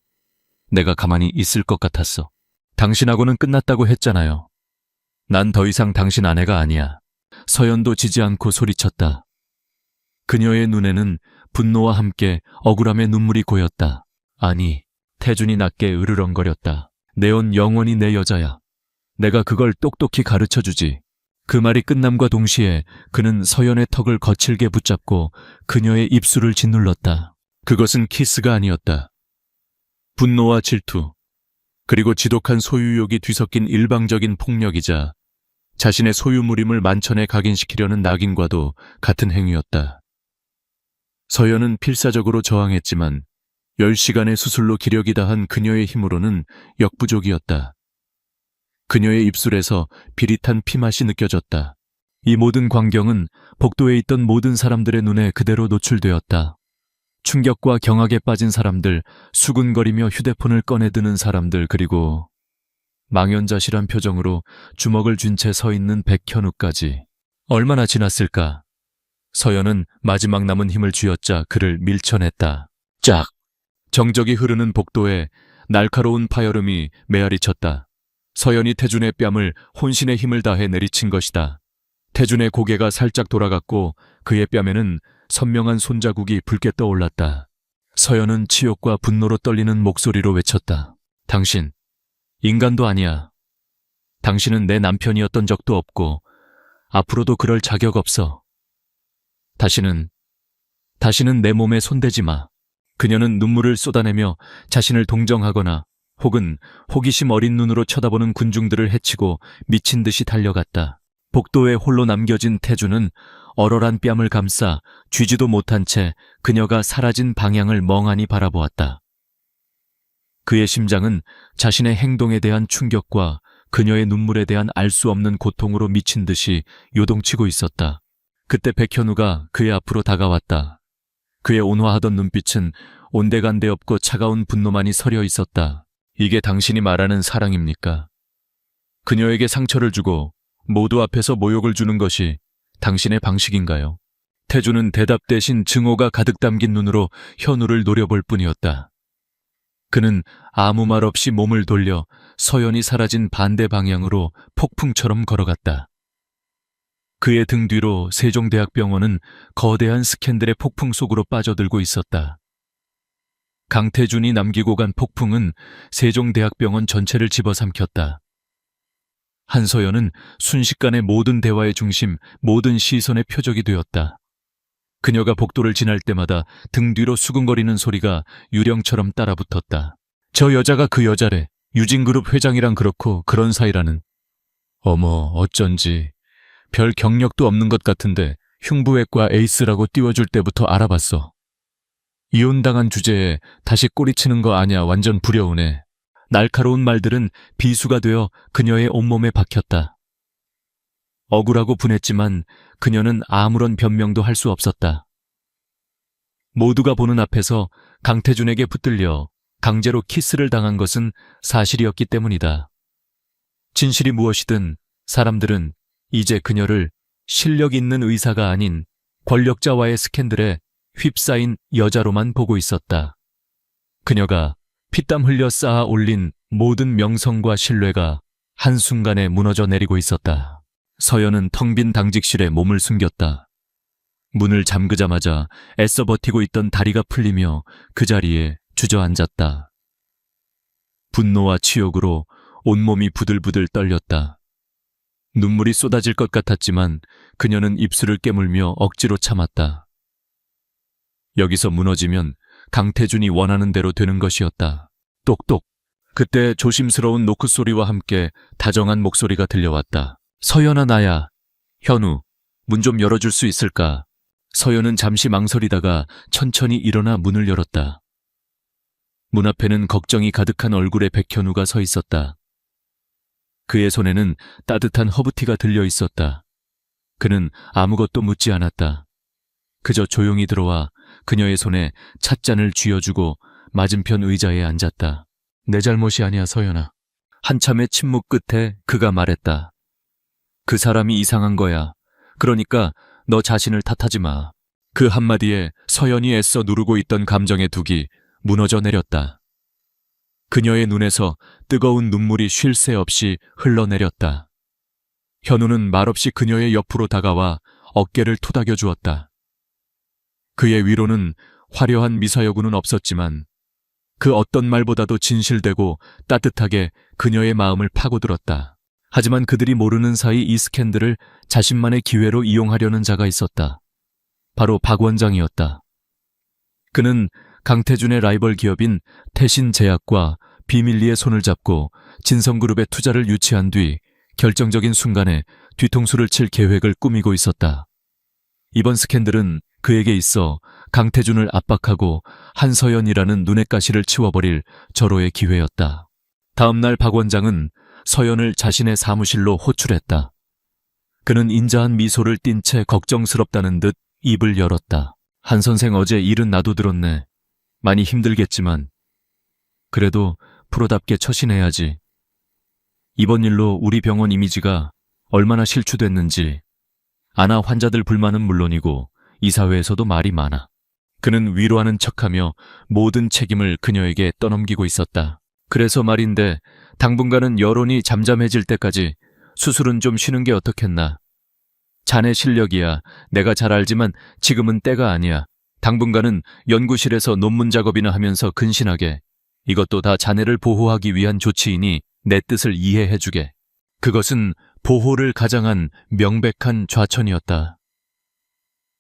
내가 가만히 있을 것 같았어. 당신하고는 끝났다고 했잖아요. 난 더 이상 당신 아내가 아니야. 서연도 지지 않고 소리쳤다. 그녀의 눈에는 분노와 함께 억울함의 눈물이 고였다. 아니, 태준이 낮게 으르렁거렸다. 내 온 영원히 내 여자야. 내가 그걸 똑똑히 가르쳐주지. 그 말이 끝남과 동시에 그는 서연의 턱을 거칠게 붙잡고 그녀의 입술을 짓눌렀다. 그것은 키스가 아니었다. 분노와 질투, 그리고 지독한 소유욕이 뒤섞인 일방적인 폭력이자 자신의 소유물임을 만천에 각인시키려는 낙인과도 같은 행위였다. 서연은 필사적으로 저항했지만 10시간의 수술로 기력이 다한 그녀의 힘으로는 역부족이었다. 그녀의 입술에서 비릿한 피맛이 느껴졌다. 이 모든 광경은 복도에 있던 모든 사람들의 눈에 그대로 노출되었다. 충격과 경악에 빠진 사람들, 수군거리며 휴대폰을 꺼내드는 사람들, 그리고 망연자실한 표정으로 주먹을 쥔 채 서 있는 백현우까지. 얼마나 지났을까? 서연은 마지막 남은 힘을 쥐어짜 그를 밀쳐냈다. 짝! 정적이 흐르는 복도에 날카로운 파열음이 메아리쳤다. 서연이 태준의 뺨을 혼신의 힘을 다해 내리친 것이다. 태준의 고개가 살짝 돌아갔고 그의 뺨에는 선명한 손자국이 붉게 떠올랐다. 서연은 치욕과 분노로 떨리는 목소리로 외쳤다. 당신, 인간도 아니야. 당신은 내 남편이었던 적도 없고 앞으로도 그럴 자격 없어. 다시는 내 몸에 손대지 마. 그녀는 눈물을 쏟아내며 자신을 동정하거나 혹은 호기심 어린 눈으로 쳐다보는 군중들을 해치고 미친 듯이 달려갔다. 복도에 홀로 남겨진 태주는 얼얼한 뺨을 감싸 쥐지도 못한 채 그녀가 사라진 방향을 멍하니 바라보았다. 그의 심장은 자신의 행동에 대한 충격과 그녀의 눈물에 대한 알 수 없는 고통으로 미친 듯이 요동치고 있었다. 그때 백현우가 그의 앞으로 다가왔다. 그의 온화하던 눈빛은 온데간데 없고 차가운 분노만이 서려 있었다. 이게 당신이 말하는 사랑입니까? 그녀에게 상처를 주고 모두 앞에서 모욕을 주는 것이 당신의 방식인가요? 태주는 대답 대신 증오가 가득 담긴 눈으로 현우를 노려볼 뿐이었다. 그는 아무 말 없이 몸을 돌려 서연이 사라진 반대 방향으로 폭풍처럼 걸어갔다. 그의 등 뒤로 세종대학병원은 거대한 스캔들의 폭풍 속으로 빠져들고 있었다. 강태준이 남기고 간 폭풍은 세종대학병원 전체를 집어삼켰다. 한서연은 순식간에 모든 대화의 중심, 모든 시선의 표적이 되었다. 그녀가 복도를 지날 때마다 등 뒤로 수근거리는 소리가 유령처럼 따라붙었다. 저 여자가 그 여자래. 유진그룹 회장이랑 그렇고 그런 사이라는. 어머, 어쩐지. 별 경력도 없는 것 같은데 흉부외과 에이스라고 띄워줄 때부터 알아봤어. 이혼당한 주제에 다시 꼬리치는 거 아냐. 완전 부려우네. 날카로운 말들은 비수가 되어 그녀의 온몸에 박혔다. 억울하고 분했지만 그녀는 아무런 변명도 할 수 없었다. 모두가 보는 앞에서 강태준에게 붙들려 강제로 키스를 당한 것은 사실이었기 때문이다. 진실이 무엇이든 사람들은 이제 그녀를 실력 있는 의사가 아닌 권력자와의 스캔들에 휩싸인 여자로만 보고 있었다. 그녀가 피땀 흘려 쌓아 올린 모든 명성과 신뢰가 한순간에 무너져 내리고 있었다. 서연은 텅 빈 당직실에 몸을 숨겼다. 문을 잠그자마자 애써 버티고 있던 다리가 풀리며 그 자리에 주저앉았다. 분노와 치욕으로 온몸이 부들부들 떨렸다. 눈물이 쏟아질 것 같았지만 그녀는 입술을 깨물며 억지로 참았다. 여기서 무너지면 강태준이 원하는 대로 되는 것이었다. 똑똑. 그때 조심스러운 노크 소리와 함께 다정한 목소리가 들려왔다. 서연아, 나야. 현우, 문 좀 열어줄 수 있을까? 서연은 잠시 망설이다가 천천히 일어나 문을 열었다. 문 앞에는 걱정이 가득한 얼굴의 백현우가 서 있었다. 그의 손에는 따뜻한 허브티가 들려 있었다. 그는 아무것도 묻지 않았다. 그저 조용히 들어와 그녀의 손에 찻잔을 쥐어주고 맞은편 의자에 앉았다. 내 잘못이 아니야, 서연아. 한참의 침묵 끝에 그가 말했다. 그 사람이 이상한 거야. 그러니까 너 자신을 탓하지 마. 그 한마디에 서연이 애써 누르고 있던 감정의 둑이 무너져 내렸다. 그녀의 눈에서 뜨거운 눈물이 쉴 새 없이 흘러내렸다. 현우는 말없이 그녀의 옆으로 다가와 어깨를 토닥여 주었다. 그의 위로는 화려한 미사여구는 없었지만 그 어떤 말보다도 진실되고 따뜻하게 그녀의 마음을 파고들었다. 하지만 그들이 모르는 사이 이 스캔들을 자신만의 기회로 이용하려는 자가 있었다. 바로 박 원장이었다. 그는 강태준의 라이벌 기업인 태신제약과 비밀리에 손을 잡고 진성그룹의 투자를 유치한 뒤 결정적인 순간에 뒤통수를 칠 계획을 꾸미고 있었다. 이번 스캔들은 그에게 있어 강태준을 압박하고 한서연이라는 눈의 가시를 치워버릴 절호의 기회였다. 다음 날 박 원장은 서연을 자신의 사무실로 호출했다. 그는 인자한 미소를 띤 채 걱정스럽다는 듯 입을 열었다. 한 선생, 어제 일은 나도 들었네. 많이 힘들겠지만 그래도 프로답게 처신해야지. 이번 일로 우리 병원 이미지가 얼마나 실추됐는지 아나 환자들 불만은 물론이고 이사회에서도 말이 많아. 그는 위로하는 척하며 모든 책임을 그녀에게 떠넘기고 있었다. 그래서 말인데 당분간은 여론이 잠잠해질 때까지 수술은 좀 쉬는 게 어떻겠나. 자네 실력이야. 내가 잘 알지만 지금은 때가 아니야. 당분간은 연구실에서 논문 작업이나 하면서 근신하게. 이것도 다 자네를 보호하기 위한 조치이니 내 뜻을 이해해주게. 그것은 보호를 가장한 명백한 좌천이었다.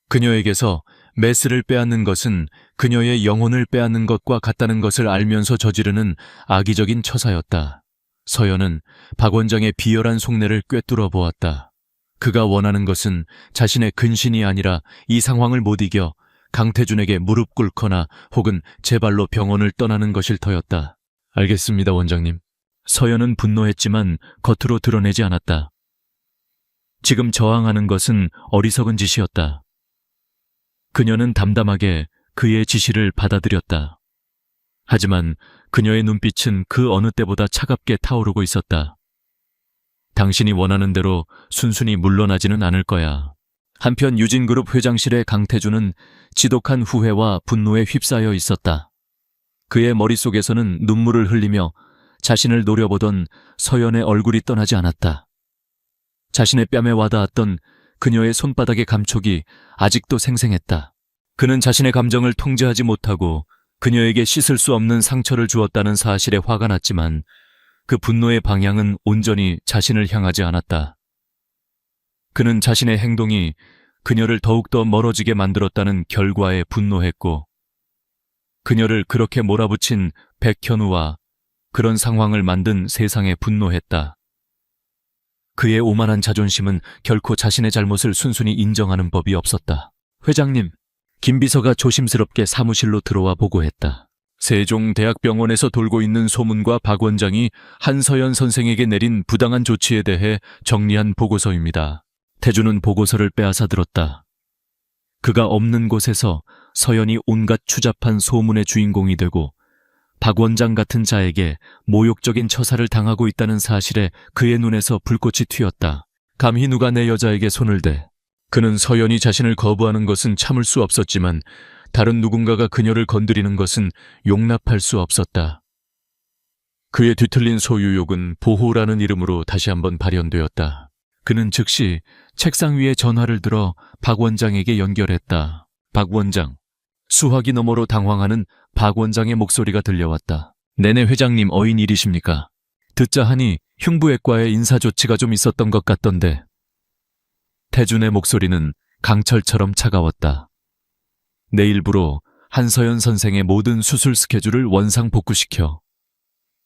그녀에게서 메스를 빼앗는 것은 그녀의 영혼을 빼앗는 것과 같다는 것을 알면서 저지르는 악의적인 처사였다. 서연은 박 원장의 비열한 속내를 꿰뚫어 보았다. 그가 원하는 것은 자신의 근신이 아니라 이 상황을 못 이겨 강태준에게 무릎 꿇거나 혹은 제 발로 병원을 떠나는 것일 터였다. 알겠습니다, 원장님. 서연은 분노했지만 겉으로 드러내지 않았다. 지금 저항하는 것은 어리석은 짓이었다. 그녀는 담담하게 그의 지시를 받아들였다. 하지만 그녀의 눈빛은 그 어느 때보다 차갑게 타오르고 있었다. 당신이 원하는 대로 순순히 물러나지는 않을 거야. 한편 유진그룹 회장실의 강태준은 지독한 후회와 분노에 휩싸여 있었다. 그의 머릿속에서는 눈물을 흘리며 자신을 노려보던 서연의 얼굴이 떠나지 않았다. 자신의 뺨에 와닿았던 그녀의 손바닥의 감촉이 아직도 생생했다. 그는 자신의 감정을 통제하지 못하고 그녀에게 씻을 수 없는 상처를 주었다는 사실에 화가 났지만 그 분노의 방향은 온전히 자신을 향하지 않았다. 그는 자신의 행동이 그녀를 더욱더 멀어지게 만들었다는 결과에 분노했고 그녀를 그렇게 몰아붙인 백현우와 그런 상황을 만든 세상에 분노했다. 그의 오만한 자존심은 결코 자신의 잘못을 순순히 인정하는 법이 없었다. 회장님, 김 비서가 조심스럽게 사무실로 들어와 보고했다. 세종대학병원에서 돌고 있는 소문과 박 원장이 한서연 선생에게 내린 부당한 조치에 대해 정리한 보고서입니다. 태준은 보고서를 빼앗아 들었다. 그가 없는 곳에서 서연이 온갖 추잡한 소문의 주인공이 되고 박 원장 같은 자에게 모욕적인 처사를 당하고 있다는 사실에 그의 눈에서 불꽃이 튀었다. 감히 누가 내 여자에게 손을 대. 그는 서연이 자신을 거부하는 것은 참을 수 없었지만 다른 누군가가 그녀를 건드리는 것은 용납할 수 없었다. 그의 뒤틀린 소유욕은 보호라는 이름으로 다시 한번 발현되었다. 그는 즉시 책상 위에 전화를 들어 박 원장에게 연결했다. 박 원장. 수화기 너머로 당황하는 박 원장의 목소리가 들려왔다. 네네 회장님 어인일이십니까? 듣자 하니 흉부외과에 인사조치가 좀 있었던 것 같던데. 태준의 목소리는 강철처럼 차가웠다. 내일부로 한서연 선생의 모든 수술 스케줄을 원상복구시켜.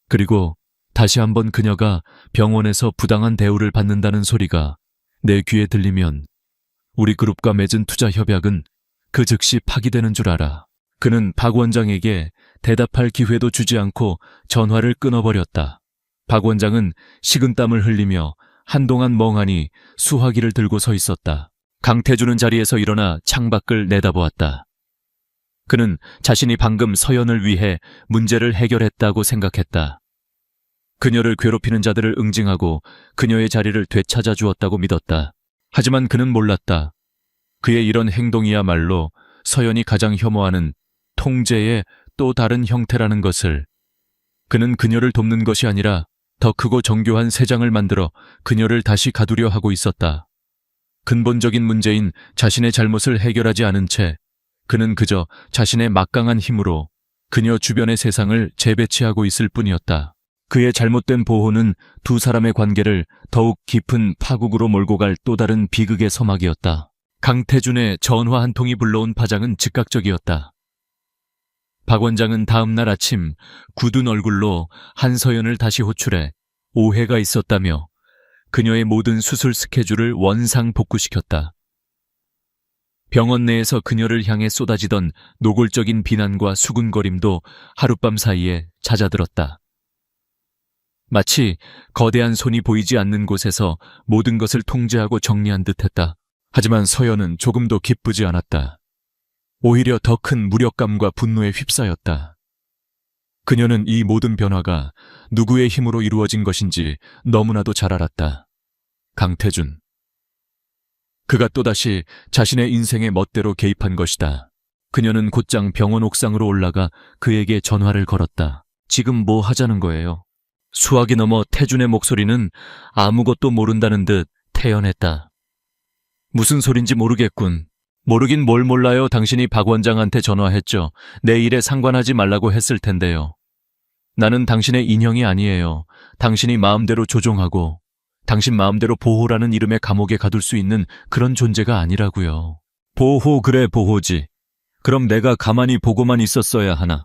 그리고 다시 한번 그녀가 병원에서 부당한 대우를 받는다는 소리가 내 귀에 들리면 우리 그룹과 맺은 투자 협약은 그 즉시 파기되는 줄 알아. 그는 박 원장에게 대답할 기회도 주지 않고 전화를 끊어버렸다. 박 원장은 식은땀을 흘리며 한동안 멍하니 수화기를 들고 서 있었다. 강태준은 자리에서 일어나 창밖을 내다보았다. 그는 자신이 방금 서연을 위해 문제를 해결했다고 생각했다. 그녀를 괴롭히는 자들을 응징하고 그녀의 자리를 되찾아 주었다고 믿었다. 하지만 그는 몰랐다. 그의 이런 행동이야말로 서연이 가장 혐오하는 통제의 또 다른 형태라는 것을. 그는 그녀를 돕는 것이 아니라 더 크고 정교한 세장을 만들어 그녀를 다시 가두려 하고 있었다. 근본적인 문제인 자신의 잘못을 해결하지 않은 채 그는 그저 자신의 막강한 힘으로 그녀 주변의 세상을 재배치하고 있을 뿐이었다. 그의 잘못된 보호는 두 사람의 관계를 더욱 깊은 파국으로 몰고 갈 또 다른 비극의 서막이었다. 강태준의 전화 한 통이 불러온 파장은 즉각적이었다. 박 원장은 다음 날 아침 굳은 얼굴로 한서연을 다시 호출해 오해가 있었다며 그녀의 모든 수술 스케줄을 원상 복구시켰다. 병원 내에서 그녀를 향해 쏟아지던 노골적인 비난과 수군거림도 하룻밤 사이에 잦아들었다. 마치 거대한 손이 보이지 않는 곳에서 모든 것을 통제하고 정리한 듯했다. 하지만 서연은 조금도 기쁘지 않았다. 오히려 더 큰 무력감과 분노에 휩싸였다. 그녀는 이 모든 변화가 누구의 힘으로 이루어진 것인지 너무나도 잘 알았다. 강태준. 그가 또다시 자신의 인생의 멋대로 개입한 것이다. 그녀는 곧장 병원 옥상으로 올라가 그에게 전화를 걸었다. 지금 뭐 하자는 거예요? 수화기 너머 태준의 목소리는 아무것도 모른다는 듯 태연했다. 무슨 소린지 모르겠군. 모르긴 뭘 몰라요. 당신이 박 원장한테 전화했죠. 내 일에 상관하지 말라고 했을 텐데요. 나는 당신의 인형이 아니에요. 당신이 마음대로 조종하고 당신 마음대로 보호라는 이름의 감옥에 가둘 수 있는 그런 존재가 아니라고요. 보호, 그래, 보호지. 그럼 내가 가만히 보고만 있었어야 하나.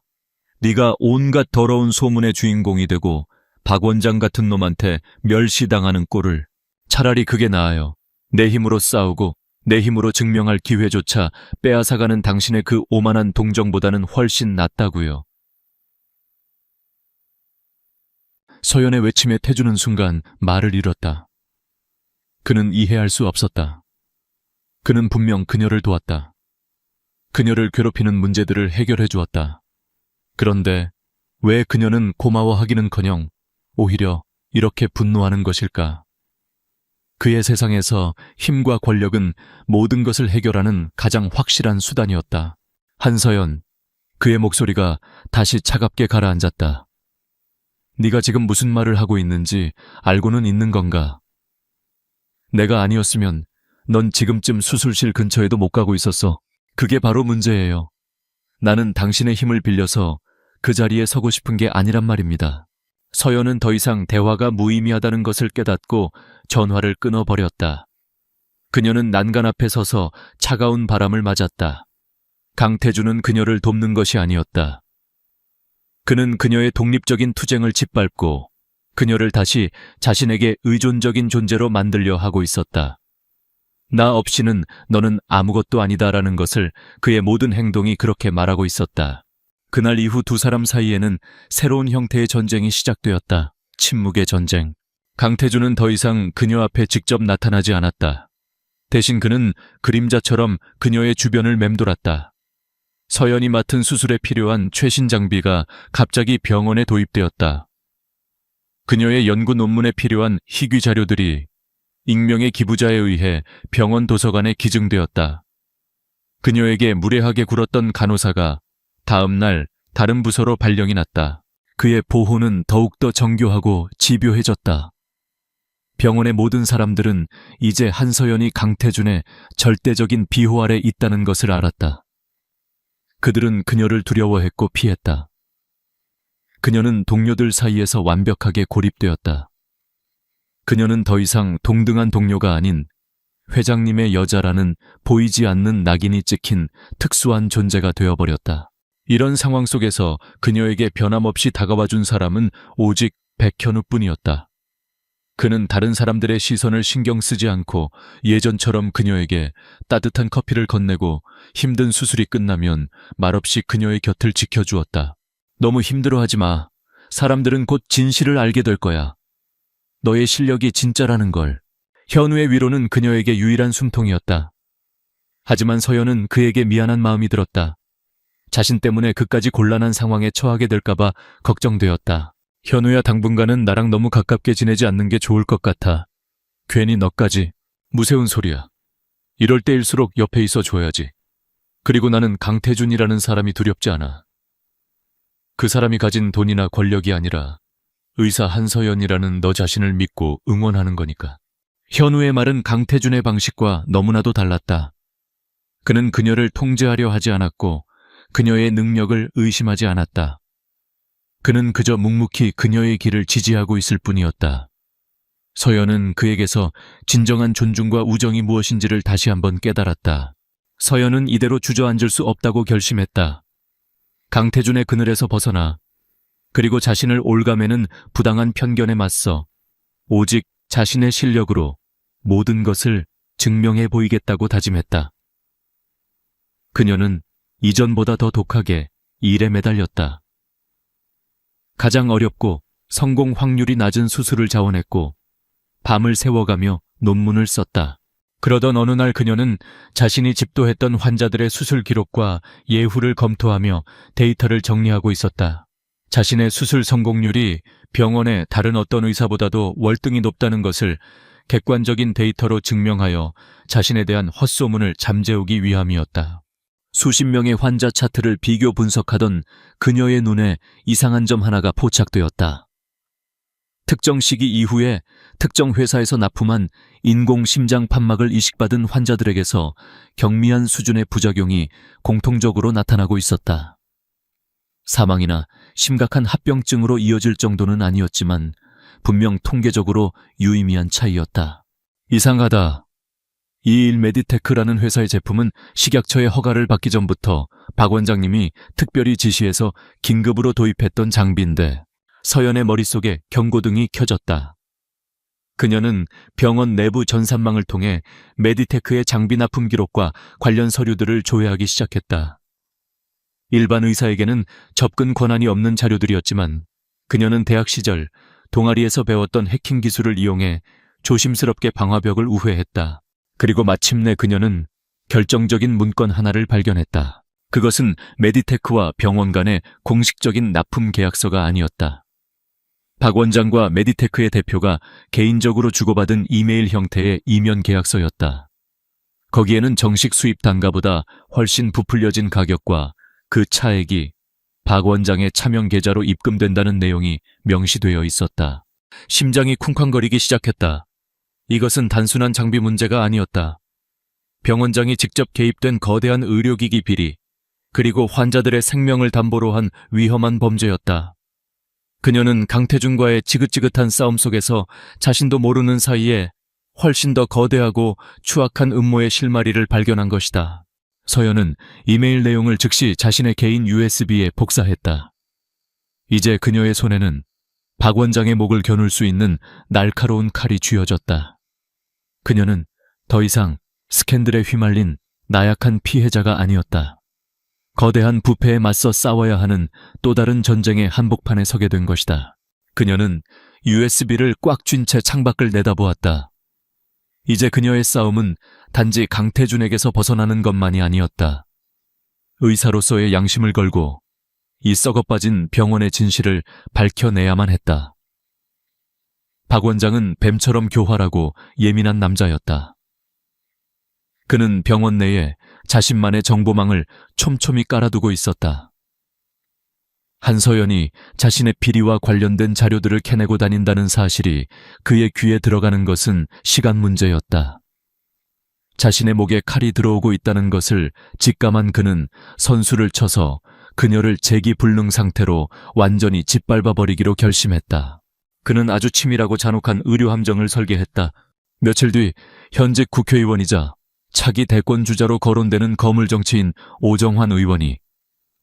네가 온갖 더러운 소문의 주인공이 되고 박 원장 같은 놈한테 멸시당하는 꼴을. 차라리 그게 나아요. 내 힘으로 싸우고 내 힘으로 증명할 기회조차 빼앗아가는 당신의 그 오만한 동정보다는 훨씬 낫다고요. 서연의 외침에 태주는 순간 말을 잃었다. 그는 이해할 수 없었다. 그는 분명 그녀를 도왔다. 그녀를 괴롭히는 문제들을 해결해 주었다. 그런데 왜 그녀는 고마워하기는커녕 오히려 이렇게 분노하는 것일까? 그의 세상에서 힘과 권력은 모든 것을 해결하는 가장 확실한 수단이었다. 한서연, 그의 목소리가 다시 차갑게 가라앉았다. 네가 지금 무슨 말을 하고 있는지 알고는 있는 건가? 내가 아니었으면 넌 지금쯤 수술실 근처에도 못 가고 있었어. 그게 바로 문제예요. 나는 당신의 힘을 빌려서 그 자리에 서고 싶은 게 아니란 말입니다. 서연은 더 이상 대화가 무의미하다는 것을 깨닫고 전화를 끊어버렸다. 그녀는 난간 앞에 서서 차가운 바람을 맞았다. 강태주는 그녀를 돕는 것이 아니었다. 그는 그녀의 독립적인 투쟁을 짓밟고 그녀를 다시 자신에게 의존적인 존재로 만들려 하고 있었다. 나 없이는 너는 아무것도 아니다라는 것을 그의 모든 행동이 그렇게 말하고 있었다. 그날 이후 두 사람 사이에는 새로운 형태의 전쟁이 시작되었다. 침묵의 전쟁. 강태주는 더 이상 그녀 앞에 직접 나타나지 않았다. 대신 그는 그림자처럼 그녀의 주변을 맴돌았다. 서연이 맡은 수술에 필요한 최신 장비가 갑자기 병원에 도입되었다. 그녀의 연구 논문에 필요한 희귀 자료들이 익명의 기부자에 의해 병원 도서관에 기증되었다. 그녀에게 무례하게 굴었던 간호사가 다음 날 다른 부서로 발령이 났다. 그의 보호는 더욱더 정교하고 집요해졌다. 병원의 모든 사람들은 이제 한서연이 강태준의 절대적인 비호 아래 있다는 것을 알았다. 그들은 그녀를 두려워했고 피했다. 그녀는 동료들 사이에서 완벽하게 고립되었다. 그녀는 더 이상 동등한 동료가 아닌 회장님의 여자라는 보이지 않는 낙인이 찍힌 특수한 존재가 되어버렸다. 이런 상황 속에서 그녀에게 변함없이 다가와준 사람은 오직 백현우뿐이었다. 그는 다른 사람들의 시선을 신경 쓰지 않고 예전처럼 그녀에게 따뜻한 커피를 건네고 힘든 수술이 끝나면 말없이 그녀의 곁을 지켜주었다. 너무 힘들어하지 마. 사람들은 곧 진실을 알게 될 거야. 너의 실력이 진짜라는 걸. 현우의 위로는 그녀에게 유일한 숨통이었다. 하지만 서연은 그에게 미안한 마음이 들었다. 자신 때문에 그까지 곤란한 상황에 처하게 될까봐 걱정되었다. 현우야, 당분간은 나랑 너무 가깝게 지내지 않는 게 좋을 것 같아. 괜히 너까지. 무세운 소리야. 이럴 때일수록 옆에 있어 줘야지. 그리고 나는 강태준이라는 사람이 두렵지 않아. 그 사람이 가진 돈이나 권력이 아니라 의사 한서연이라는 너 자신을 믿고 응원하는 거니까. 현우의 말은 강태준의 방식과 너무나도 달랐다. 그는 그녀를 통제하려 하지 않았고 그녀의 능력을 의심하지 않았다. 그는 그저 묵묵히 그녀의 길을 지지하고 있을 뿐이었다. 서연은 그에게서 진정한 존중과 우정이 무엇인지를 다시 한번 깨달았다. 서연은 이대로 주저앉을 수 없다고 결심했다. 강태준의 그늘에서 벗어나 그리고 자신을 올가매는 부당한 편견에 맞서 오직 자신의 실력으로 모든 것을 증명해 보이겠다고 다짐했다. 그녀는 이전보다 더 독하게 일에 매달렸다. 가장 어렵고 성공 확률이 낮은 수술을 자원했고 밤을 새워가며 논문을 썼다. 그러던 어느 날 그녀는 자신이 집도했던 환자들의 수술 기록과 예후를 검토하며 데이터를 정리하고 있었다. 자신의 수술 성공률이 병원의 다른 어떤 의사보다도 월등히 높다는 것을 객관적인 데이터로 증명하여 자신에 대한 헛소문을 잠재우기 위함이었다. 수십 명의 환자 차트를 비교 분석하던 그녀의 눈에 이상한 점 하나가 포착되었다. 특정 시기 이후에 특정 회사에서 납품한 인공 심장 판막을 이식받은 환자들에게서 경미한 수준의 부작용이 공통적으로 나타나고 있었다. 사망이나 심각한 합병증으로 이어질 정도는 아니었지만 분명 통계적으로 유의미한 차이였다. 이상하다. 21 메디테크라는 회사의 제품은 식약처의 허가를 받기 전부터 박 원장님이 특별히 지시해서 긴급으로 도입했던 장비인데 서연의 머릿속에 경고등이 켜졌다. 그녀는 병원 내부 전산망을 통해 메디테크의 장비 납품 기록과 관련 서류들을 조회하기 시작했다. 일반 의사에게는 접근 권한이 없는 자료들이었지만 그녀는 대학 시절 동아리에서 배웠던 해킹 기술을 이용해 조심스럽게 방화벽을 우회했다. 그리고 마침내 그녀는 결정적인 문건 하나를 발견했다. 그것은 메디테크와 병원 간의 공식적인 납품 계약서가 아니었다. 박 원장과 메디테크의 대표가 개인적으로 주고받은 이메일 형태의 이면 계약서였다. 거기에는 정식 수입 단가보다 훨씬 부풀려진 가격과 그 차액이 박 원장의 차명 계좌로 입금된다는 내용이 명시되어 있었다. 심장이 쿵쾅거리기 시작했다. 이것은 단순한 장비 문제가 아니었다. 병원장이 직접 개입된 거대한 의료기기 비리, 그리고 환자들의 생명을 담보로 한 위험한 범죄였다. 그녀는 강태준과의 지긋지긋한 싸움 속에서 자신도 모르는 사이에 훨씬 더 거대하고 추악한 음모의 실마리를 발견한 것이다. 서연은 이메일 내용을 즉시 자신의 개인 USB에 복사했다. 이제 그녀의 손에는 박 원장의 목을 겨눌 수 있는 날카로운 칼이 쥐어졌다. 그녀는 더 이상 스캔들에 휘말린 나약한 피해자가 아니었다. 거대한 부패에 맞서 싸워야 하는 또 다른 전쟁의 한복판에 서게 된 것이다. 그녀는 USB를 꽉 쥔 채 창밖을 내다보았다. 이제 그녀의 싸움은 단지 강태준에게서 벗어나는 것만이 아니었다. 의사로서의 양심을 걸고 이 썩어빠진 병원의 진실을 밝혀내야만 했다. 박 원장은 뱀처럼 교활하고 예민한 남자였다. 그는 병원 내에 자신만의 정보망을 촘촘히 깔아두고 있었다. 한서연이 자신의 비리와 관련된 자료들을 캐내고 다닌다는 사실이 그의 귀에 들어가는 것은 시간 문제였다. 자신의 목에 칼이 들어오고 있다는 것을 직감한 그는 선수를 쳐서 그녀를 재기불능 상태로 완전히 짓밟아버리기로 결심했다. 그는 아주 치밀하고 잔혹한 의료함정을 설계했다. 며칠 뒤 현직 국회의원이자 차기 대권주자로 거론되는 거물정치인 오정환 의원이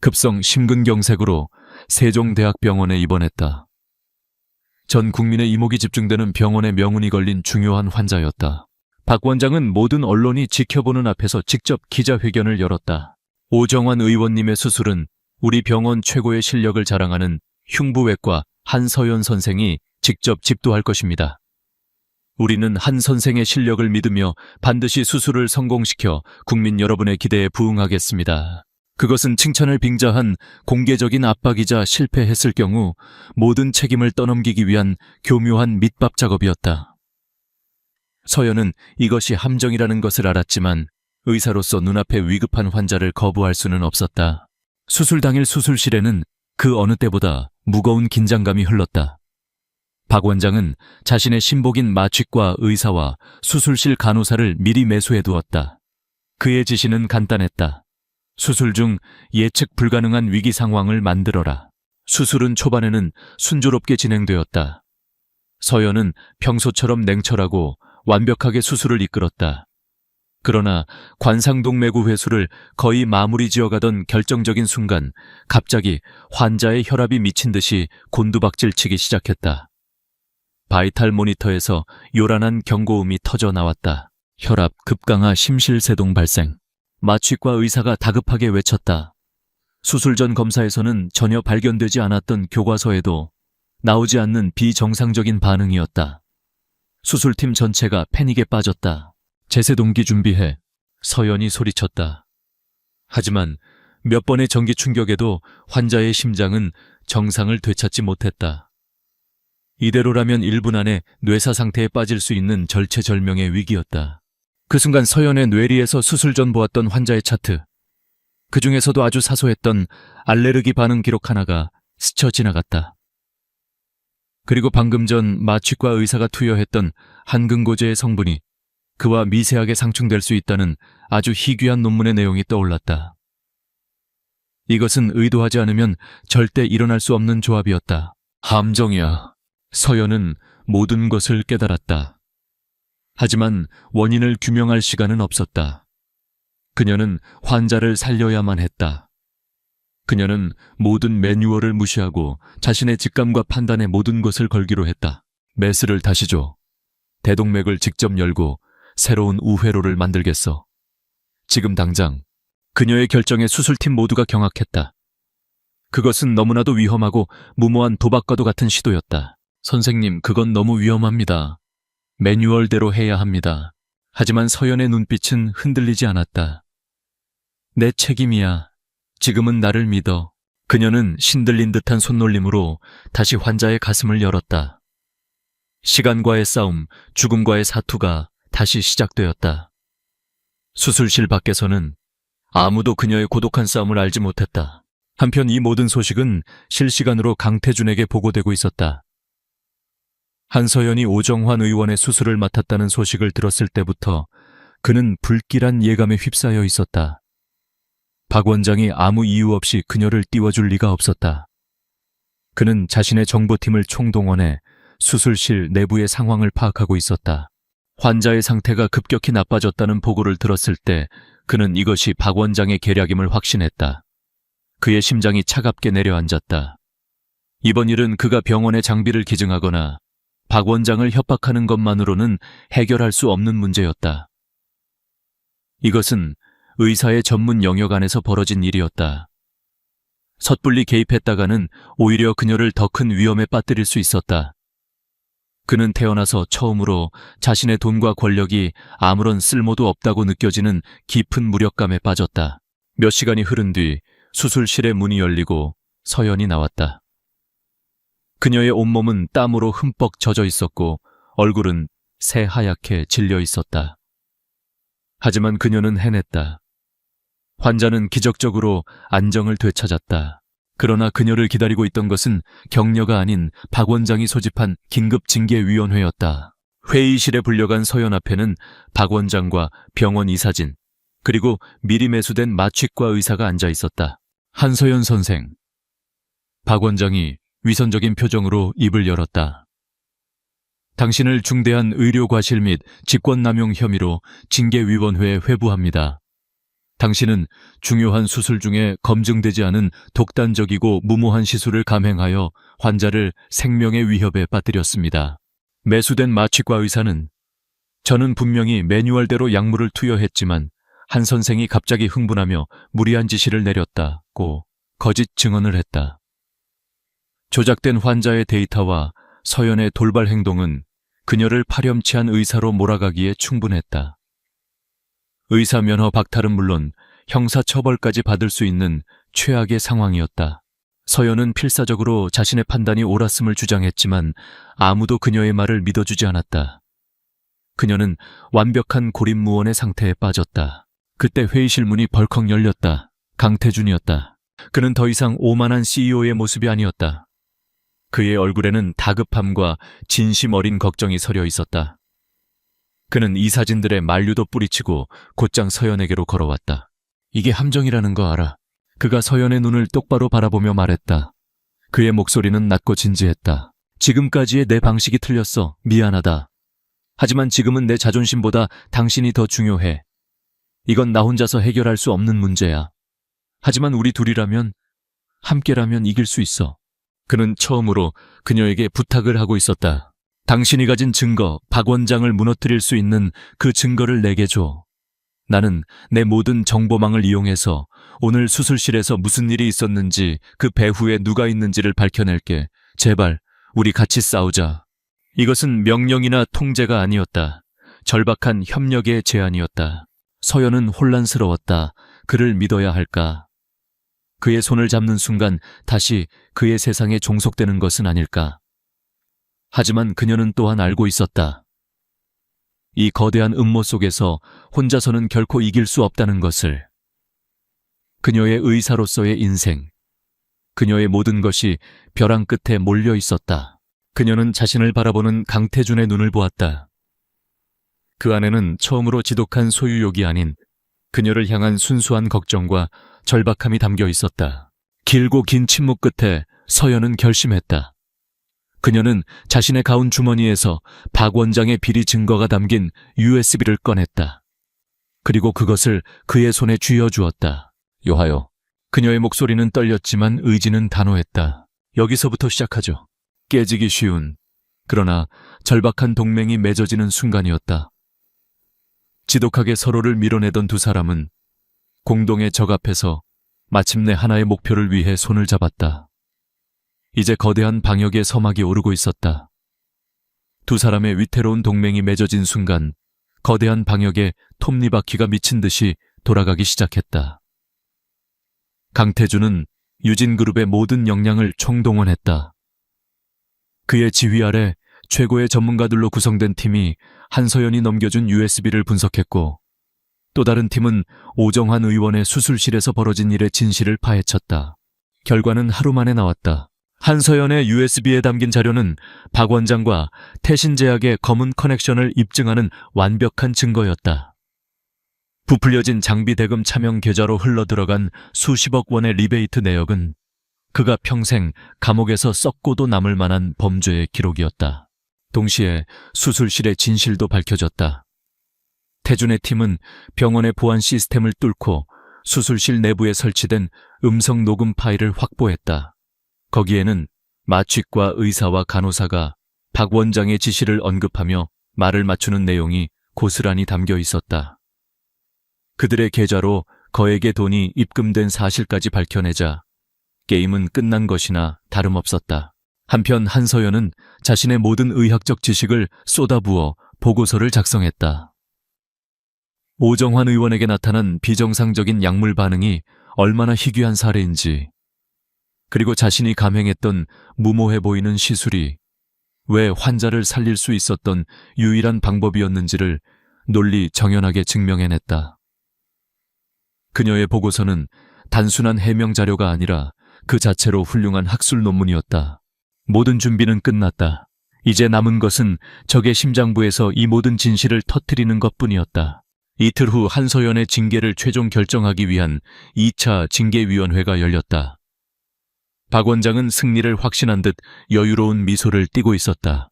급성 심근경색으로 세종대학병원에 입원했다. 전 국민의 이목이 집중되는 병원의 명운이 걸린 중요한 환자였다. 박 원장은 모든 언론이 지켜보는 앞에서 직접 기자회견을 열었다. 오정환 의원님의 수술은 우리 병원 최고의 실력을 자랑하는 흉부외과 한서연 선생이 직접 집도할 것입니다. 우리는 한 선생의 실력을 믿으며 반드시 수술을 성공시켜 국민 여러분의 기대에 부응하겠습니다. 그것은 칭찬을 빙자한 공개적인 압박이자 실패했을 경우 모든 책임을 떠넘기기 위한 교묘한 밑밥 작업이었다. 서연은 이것이 함정이라는 것을 알았지만 의사로서 눈앞에 위급한 환자를 거부할 수는 없었다. 수술 당일 수술실에는 그 어느 때보다 무거운 긴장감이 흘렀다. 박 원장은 자신의 신복인 마취과 의사와 수술실 간호사를 미리 매수해 두었다. 그의 지시는 간단했다. 수술 중 예측 불가능한 위기 상황을 만들어라. 수술은 초반에는 순조롭게 진행되었다. 서연은 평소처럼 냉철하고 완벽하게 수술을 이끌었다. 그러나 관상동맥우 회수를 거의 마무리 지어가던 결정적인 순간 갑자기 환자의 혈압이 미친 듯이 곤두박질치기 시작했다. 바이탈 모니터에서 요란한 경고음이 터져 나왔다. 혈압 급강하 심실세동 발생. 마취과 의사가 다급하게 외쳤다. 수술 전 검사에서는 전혀 발견되지 않았던 교과서에도 나오지 않는 비정상적인 반응이었다. 수술팀 전체가 패닉에 빠졌다. 제세동기 준비해. 서연이 소리쳤다. 하지만 몇 번의 전기 충격에도 환자의 심장은 정상을 되찾지 못했다. 이대로라면 1분 안에 뇌사 상태에 빠질 수 있는 절체절명의 위기였다. 그 순간 서연의 뇌리에서 수술 전 보았던 환자의 차트, 그 중에서도 아주 사소했던 알레르기 반응 기록 하나가 스쳐 지나갔다. 그리고 방금 전 마취과 의사가 투여했던 한근고제의 성분이 그와 미세하게 상충될 수 있다는 아주 희귀한 논문의 내용이 떠올랐다. 이것은 의도하지 않으면 절대 일어날 수 없는 조합이었다. 함정이야. 서연은 모든 것을 깨달았다. 하지만 원인을 규명할 시간은 없었다. 그녀는 환자를 살려야만 했다. 그녀는 모든 매뉴얼을 무시하고 자신의 직감과 판단에 모든 것을 걸기로 했다. 메스를 다시 줘. 대동맥을 직접 열고 새로운 우회로를 만들겠어. 지금 당장. 그녀의 결정에 수술팀 모두가 경악했다. 그것은 너무나도 위험하고 무모한 도박과도 같은 시도였다. 선생님, 그건 너무 위험합니다. 매뉴얼대로 해야 합니다. 하지만 서연의 눈빛은 흔들리지 않았다. 내 책임이야. 지금은 나를 믿어. 그녀는 신들린 듯한 손놀림으로 다시 환자의 가슴을 열었다. 시간과의 싸움, 죽음과의 사투가 다시 시작되었다. 수술실 밖에서는 아무도 그녀의 고독한 싸움을 알지 못했다. 한편 이 모든 소식은 실시간으로 강태준에게 보고되고 있었다. 한서연이 오정환 의원의 수술을 맡았다는 소식을 들었을 때부터 그는 불길한 예감에 휩싸여 있었다. 박 원장이 아무 이유 없이 그녀를 띄워줄 리가 없었다. 그는 자신의 정보팀을 총동원해 수술실 내부의 상황을 파악하고 있었다. 환자의 상태가 급격히 나빠졌다는 보고를 들었을 때 그는 이것이 박 원장의 계략임을 확신했다. 그의 심장이 차갑게 내려앉았다. 이번 일은 그가 병원의 장비를 기증하거나 박 원장을 협박하는 것만으로는 해결할 수 없는 문제였다. 이것은 의사의 전문 영역 안에서 벌어진 일이었다. 섣불리 개입했다가는 오히려 그녀를 더 큰 위험에 빠뜨릴 수 있었다. 그는 태어나서 처음으로 자신의 돈과 권력이 아무런 쓸모도 없다고 느껴지는 깊은 무력감에 빠졌다. 몇 시간이 흐른 뒤 수술실의 문이 열리고 서연이 나왔다. 그녀의 온몸은 땀으로 흠뻑 젖어 있었고 얼굴은 새하얗게 질려 있었다. 하지만 그녀는 해냈다. 환자는 기적적으로 안정을 되찾았다. 그러나 그녀를 기다리고 있던 것은 격려가 아닌 박 원장이 소집한 긴급징계위원회였다. 회의실에 불려간 서연 앞에는 박 원장과 병원 이사진, 그리고 미리 매수된 마취과 의사가 앉아 있었다. 한서연 선생. 박 원장이 위선적인 표정으로 입을 열었다. 당신을 중대한 의료과실 및 직권남용 혐의로 징계위원회에 회부합니다. 당신은 중요한 수술 중에 검증되지 않은 독단적이고 무모한 시술을 감행하여 환자를 생명의 위협에 빠뜨렸습니다. 매수된 마취과 의사는 저는 분명히 매뉴얼대로 약물을 투여했지만 한 선생이 갑자기 흥분하며 무리한 지시를 내렸다고 거짓 증언을 했다. 조작된 환자의 데이터와 서연의 돌발 행동은 그녀를 파렴치한 의사로 몰아가기에 충분했다. 의사 면허 박탈은 물론 형사처벌까지 받을 수 있는 최악의 상황이었다. 서연은 필사적으로 자신의 판단이 옳았음을 주장했지만 아무도 그녀의 말을 믿어주지 않았다. 그녀는 완벽한 고립무원의 상태에 빠졌다. 그때 회의실 문이 벌컥 열렸다. 강태준이었다. 그는 더 이상 오만한 CEO의 모습이 아니었다. 그의 얼굴에는 다급함과 진심 어린 걱정이 서려 있었다. 그는 이 사진들의 만류도 뿌리치고 곧장 서연에게로 걸어왔다. 이게 함정이라는 거 알아. 그가 서연의 눈을 똑바로 바라보며 말했다. 그의 목소리는 낮고 진지했다. 지금까지의 내 방식이 틀렸어. 미안하다. 하지만 지금은 내 자존심보다 당신이 더 중요해. 이건 나 혼자서 해결할 수 없는 문제야. 하지만 우리 둘이라면, 함께라면 이길 수 있어. 그는 처음으로 그녀에게 부탁을 하고 있었다. 당신이 가진 증거, 박 원장을 무너뜨릴 수 있는 그 증거를 내게 줘. 나는 내 모든 정보망을 이용해서 오늘 수술실에서 무슨 일이 있었는지, 그 배후에 누가 있는지를 밝혀낼게. 제발 우리 같이 싸우자. 이것은 명령이나 통제가 아니었다. 절박한 협력의 제안이었다. 서연은 혼란스러웠다. 그를 믿어야 할까? 그의 손을 잡는 순간 다시 그의 세상에 종속되는 것은 아닐까? 하지만 그녀는 또한 알고 있었다. 이 거대한 음모 속에서 혼자서는 결코 이길 수 없다는 것을. 그녀의 의사로서의 인생, 그녀의 모든 것이 벼랑 끝에 몰려 있었다. 그녀는 자신을 바라보는 강태준의 눈을 보았다. 그 안에는 처음으로 지독한 소유욕이 아닌 그녀를 향한 순수한 걱정과 절박함이 담겨 있었다. 길고 긴 침묵 끝에 서연은 결심했다. 그녀는 자신의 가운 주머니에서 박 원장의 비리 증거가 담긴 USB를 꺼냈다. 그리고 그것을 그의 손에 쥐어주었다. 요하요. 그녀의 목소리는 떨렸지만 의지는 단호했다. 여기서부터 시작하죠. 깨지기 쉬운, 그러나 절박한 동맹이 맺어지는 순간이었다. 지독하게 서로를 밀어내던 두 사람은 공동의 적 앞에서 마침내 하나의 목표를 위해 손을 잡았다. 이제 거대한 방역의 서막이 오르고 있었다. 두 사람의 위태로운 동맹이 맺어진 순간 거대한 방역에 톱니바퀴가 미친 듯이 돌아가기 시작했다. 강태준은 유진그룹의 모든 역량을 총동원했다. 그의 지휘 아래 최고의 전문가들로 구성된 팀이 한서연이 넘겨준 USB를 분석했고 또 다른 팀은 오정환 의원의 수술실에서 벌어진 일의 진실을 파헤쳤다. 결과는 하루 만에 나왔다. 한서연의 USB에 담긴 자료는 박 원장과 태신제약의 검은 커넥션을 입증하는 완벽한 증거였다. 부풀려진 장비 대금 차명 계좌로 흘러들어간 수십억 원의 리베이트 내역은 그가 평생 감옥에서 썩고도 남을 만한 범죄의 기록이었다. 동시에 수술실의 진실도 밝혀졌다. 태준의 팀은 병원의 보안 시스템을 뚫고 수술실 내부에 설치된 음성 녹음 파일을 확보했다. 거기에는 마취과 의사와 간호사가 박 원장의 지시를 언급하며 말을 맞추는 내용이 고스란히 담겨 있었다. 그들의 계좌로 거액의 돈이 입금된 사실까지 밝혀내자 게임은 끝난 것이나 다름없었다. 한편 한서연은 자신의 모든 의학적 지식을 쏟아부어 보고서를 작성했다. 오정환 의원에게 나타난 비정상적인 약물 반응이 얼마나 희귀한 사례인지, 그리고 자신이 감행했던 무모해 보이는 시술이 왜 환자를 살릴 수 있었던 유일한 방법이었는지를 논리 정연하게 증명해냈다. 그녀의 보고서는 단순한 해명 자료가 아니라 그 자체로 훌륭한 학술 논문이었다. 모든 준비는 끝났다. 이제 남은 것은 적의 심장부에서 이 모든 진실을 터뜨리는 것뿐이었다. 이틀 후 한서연의 징계를 최종 결정하기 위한 2차 징계위원회가 열렸다. 박 원장은 승리를 확신한 듯 여유로운 미소를 띠고 있었다.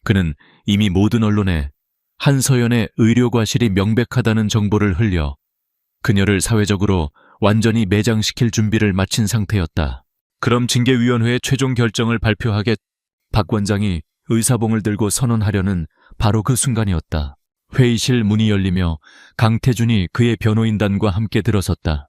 그는 이미 모든 언론에 한서연의 의료 과실이 명백하다는 정보를 흘려 그녀를 사회적으로 완전히 매장시킬 준비를 마친 상태였다. 그럼 징계위원회의 최종 결정을 발표하겠. 박 원장이 의사봉을 들고 선언하려는 바로 그 순간이었다. 회의실 문이 열리며 강태준이 그의 변호인단과 함께 들어섰다.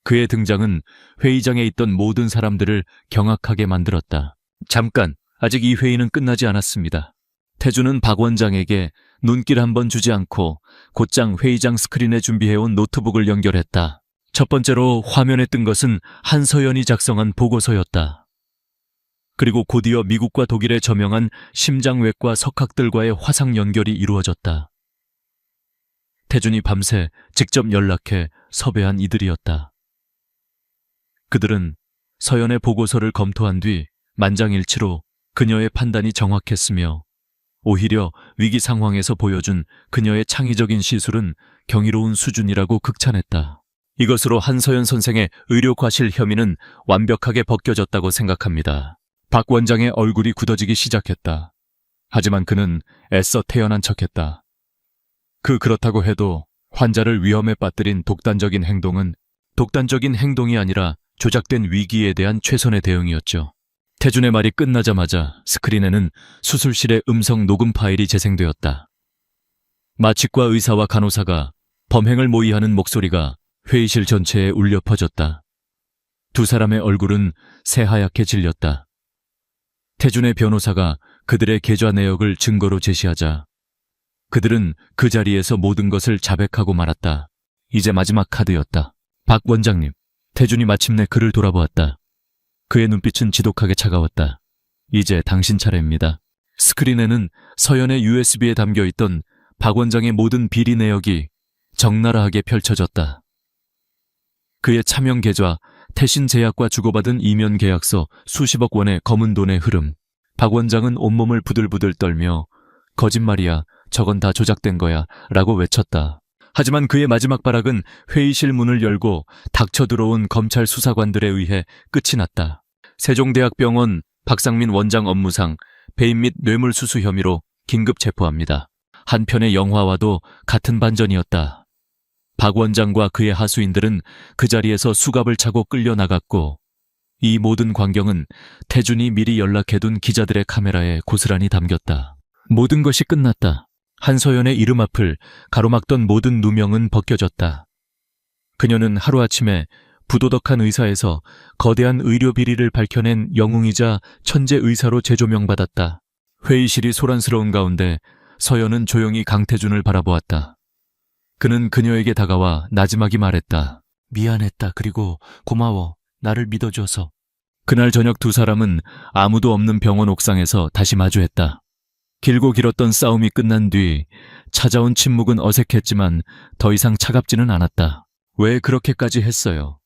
그의 등장은 회의장에 있던 모든 사람들을 경악하게 만들었다. 잠깐, 아직 이 회의는 끝나지 않았습니다. 태준은 박 원장에게 눈길 한번 주지 않고 곧장 회의장 스크린에 준비해온 노트북을 연결했다. 첫 번째로 화면에 뜬 것은 한서연이 작성한 보고서였다. 그리고 곧이어 미국과 독일의 저명한 심장외과 석학들과의 화상 연결이 이루어졌다. 태준이 밤새 직접 연락해 섭외한 이들이었다. 그들은 서연의 보고서를 검토한 뒤 만장일치로 그녀의 판단이 정확했으며 오히려 위기 상황에서 보여준 그녀의 창의적인 시술은 경이로운 수준이라고 극찬했다. 이것으로 한서연 선생의 의료 과실 혐의는 완벽하게 벗겨졌다고 생각합니다. 박 원장의 얼굴이 굳어지기 시작했다. 하지만 그는 애써 태연한 척했다. 그렇다고 해도 환자를 위험에 빠뜨린 독단적인 행동은 독단적인 행동이 아니라 조작된 위기에 대한 최선의 대응이었죠. 태준의 말이 끝나자마자 스크린에는 수술실의 음성 녹음 파일이 재생되었다. 마취과 의사와 간호사가 범행을 모의하는 목소리가 회의실 전체에 울려 퍼졌다. 두 사람의 얼굴은 새하얗게 질렸다. 태준의 변호사가 그들의 계좌 내역을 증거로 제시하자 그들은 그 자리에서 모든 것을 자백하고 말았다. 이제 마지막 카드였다. 박 원장님, 태준이 마침내 그를 돌아보았다. 그의 눈빛은 지독하게 차가웠다. 이제 당신 차례입니다. 스크린에는 서연의 USB에 담겨있던 박 원장의 모든 비리 내역이 적나라하게 펼쳐졌다. 그의 차명 계좌, 태신제약과 주고받은 이면 계약서, 수십억 원의 검은 돈의 흐름, 박 원장은 온몸을 부들부들 떨며 거짓말이야, 저건 다 조작된 거야 라고 외쳤다. 하지만 그의 마지막 발악은 회의실 문을 열고 닥쳐 들어온 검찰 수사관들에 의해 끝이 났다. 세종대학병원 박상민 원장 업무상 배임 및 뇌물수수 혐의로 긴급 체포합니다. 한편의 영화와도 같은 반전이었다. 박 원장과 그의 하수인들은 그 자리에서 수갑을 차고 끌려나갔고 이 모든 광경은 태준이 미리 연락해둔 기자들의 카메라에 고스란히 담겼다. 모든 것이 끝났다. 한서연의 이름 앞을 가로막던 모든 누명은 벗겨졌다. 그녀는 하루아침에 부도덕한 의사에서 거대한 의료 비리를 밝혀낸 영웅이자 천재 의사로 재조명받았다. 회의실이 소란스러운 가운데 서연은 조용히 강태준을 바라보았다. 그는 그녀에게 다가와 나지막이 말했다. 미안했다. 그리고 고마워. 나를 믿어줘서. 그날 저녁 두 사람은 아무도 없는 병원 옥상에서 다시 마주했다. 길고 길었던 싸움이 끝난 뒤 찾아온 침묵은 어색했지만 더 이상 차갑지는 않았다. 왜 그렇게까지 했어요?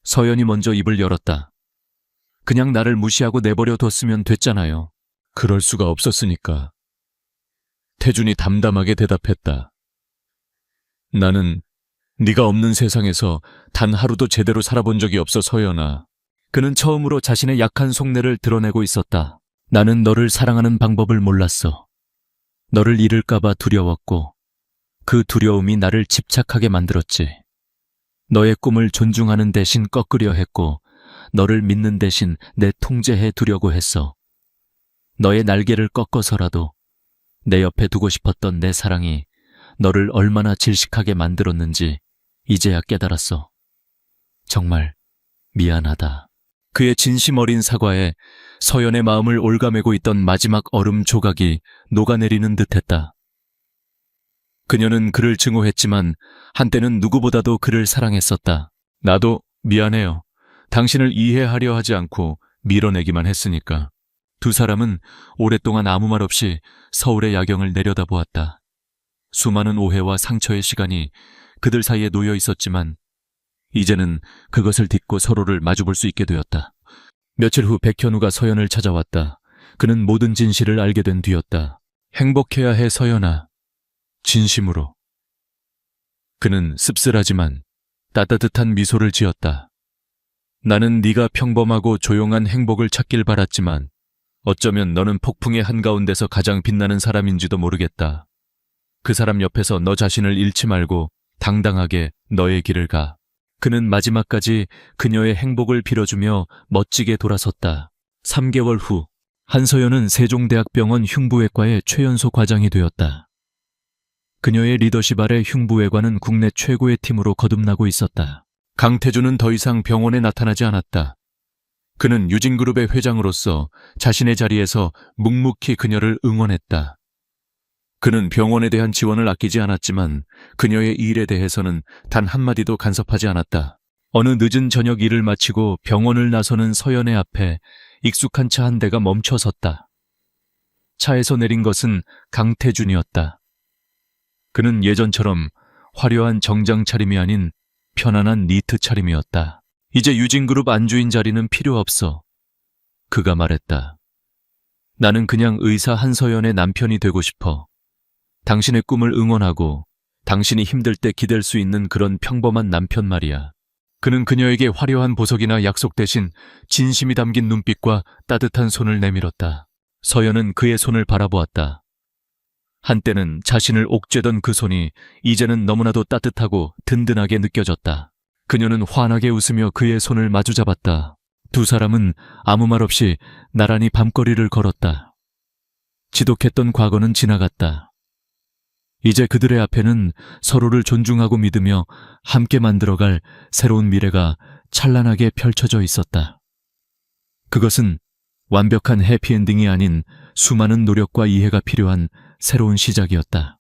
서연이 먼저 입을 열었다. 그냥 나를 무시하고 내버려 뒀으면 됐잖아요. 그럴 수가 없었으니까. 태준이 담담하게 대답했다. 나는 네가 없는 세상에서 단 하루도 제대로 살아본 적이 없어, 서연아. 그는 처음으로 자신의 약한 속내를 드러내고 있었다. 나는 너를 사랑하는 방법을 몰랐어. 너를 잃을까봐 두려웠고 그 두려움이 나를 집착하게 만들었지. 너의 꿈을 존중하는 대신 꺾으려 했고 너를 믿는 대신 내 통제해 두려고 했어. 너의 날개를 꺾어서라도 내 옆에 두고 싶었던 내 사랑이 너를 얼마나 질식하게 만들었는지 이제야 깨달았어. 정말 미안하다. 그의 진심 어린 사과에 서연의 마음을 올가매고 있던 마지막 얼음 조각이 녹아내리는 듯했다. 그녀는 그를 증오했지만 한때는 누구보다도 그를 사랑했었다. 나도 미안해요. 당신을 이해하려 하지 않고 밀어내기만 했으니까. 두 사람은 오랫동안 아무 말 없이 서울의 야경을 내려다보았다. 수많은 오해와 상처의 시간이 그들 사이에 놓여 있었지만 이제는 그것을 딛고 서로를 마주볼 수 있게 되었다. 며칠 후 백현우가 서연을 찾아왔다. 그는 모든 진실을 알게 된 뒤였다. 행복해야 해, 서연아. 진심으로. 그는 씁쓸하지만 따뜻한 미소를 지었다. 나는 네가 평범하고 조용한 행복을 찾길 바랐지만 어쩌면 너는 폭풍의 한가운데서 가장 빛나는 사람인지도 모르겠다. 그 사람 옆에서 너 자신을 잃지 말고 당당하게 너의 길을 가. 그는 마지막까지 그녀의 행복을 빌어주며 멋지게 돌아섰다. 3개월 후 한서연은 세종대학병원 흉부외과의 최연소 과장이 되었다. 그녀의 리더십 아래 흉부외과는 국내 최고의 팀으로 거듭나고 있었다. 강태준은 더 이상 병원에 나타나지 않았다. 그는 유진그룹의 회장으로서 자신의 자리에서 묵묵히 그녀를 응원했다. 그는 병원에 대한 지원을 아끼지 않았지만 그녀의 일에 대해서는 단 한마디도 간섭하지 않았다. 어느 늦은 저녁 일을 마치고 병원을 나서는 서연의 앞에 익숙한 차 한 대가 멈춰섰다. 차에서 내린 것은 강태준이었다. 그는 예전처럼 화려한 정장 차림이 아닌 편안한 니트 차림이었다. 이제 유진그룹 안주인 자리는 필요 없어. 그가 말했다. 나는 그냥 의사 한서연의 남편이 되고 싶어. 당신의 꿈을 응원하고 당신이 힘들 때 기댈 수 있는 그런 평범한 남편 말이야. 그는 그녀에게 화려한 보석이나 약속 대신 진심이 담긴 눈빛과 따뜻한 손을 내밀었다. 서연은 그의 손을 바라보았다. 한때는 자신을 옥죄던 그 손이 이제는 너무나도 따뜻하고 든든하게 느껴졌다. 그녀는 환하게 웃으며 그의 손을 마주잡았다. 두 사람은 아무 말 없이 나란히 밤거리를 걸었다. 지독했던 과거는 지나갔다. 이제 그들의 앞에는 서로를 존중하고 믿으며 함께 만들어갈 새로운 미래가 찬란하게 펼쳐져 있었다. 그것은 완벽한 해피엔딩이 아닌 수많은 노력과 이해가 필요한 새로운 시작이었다.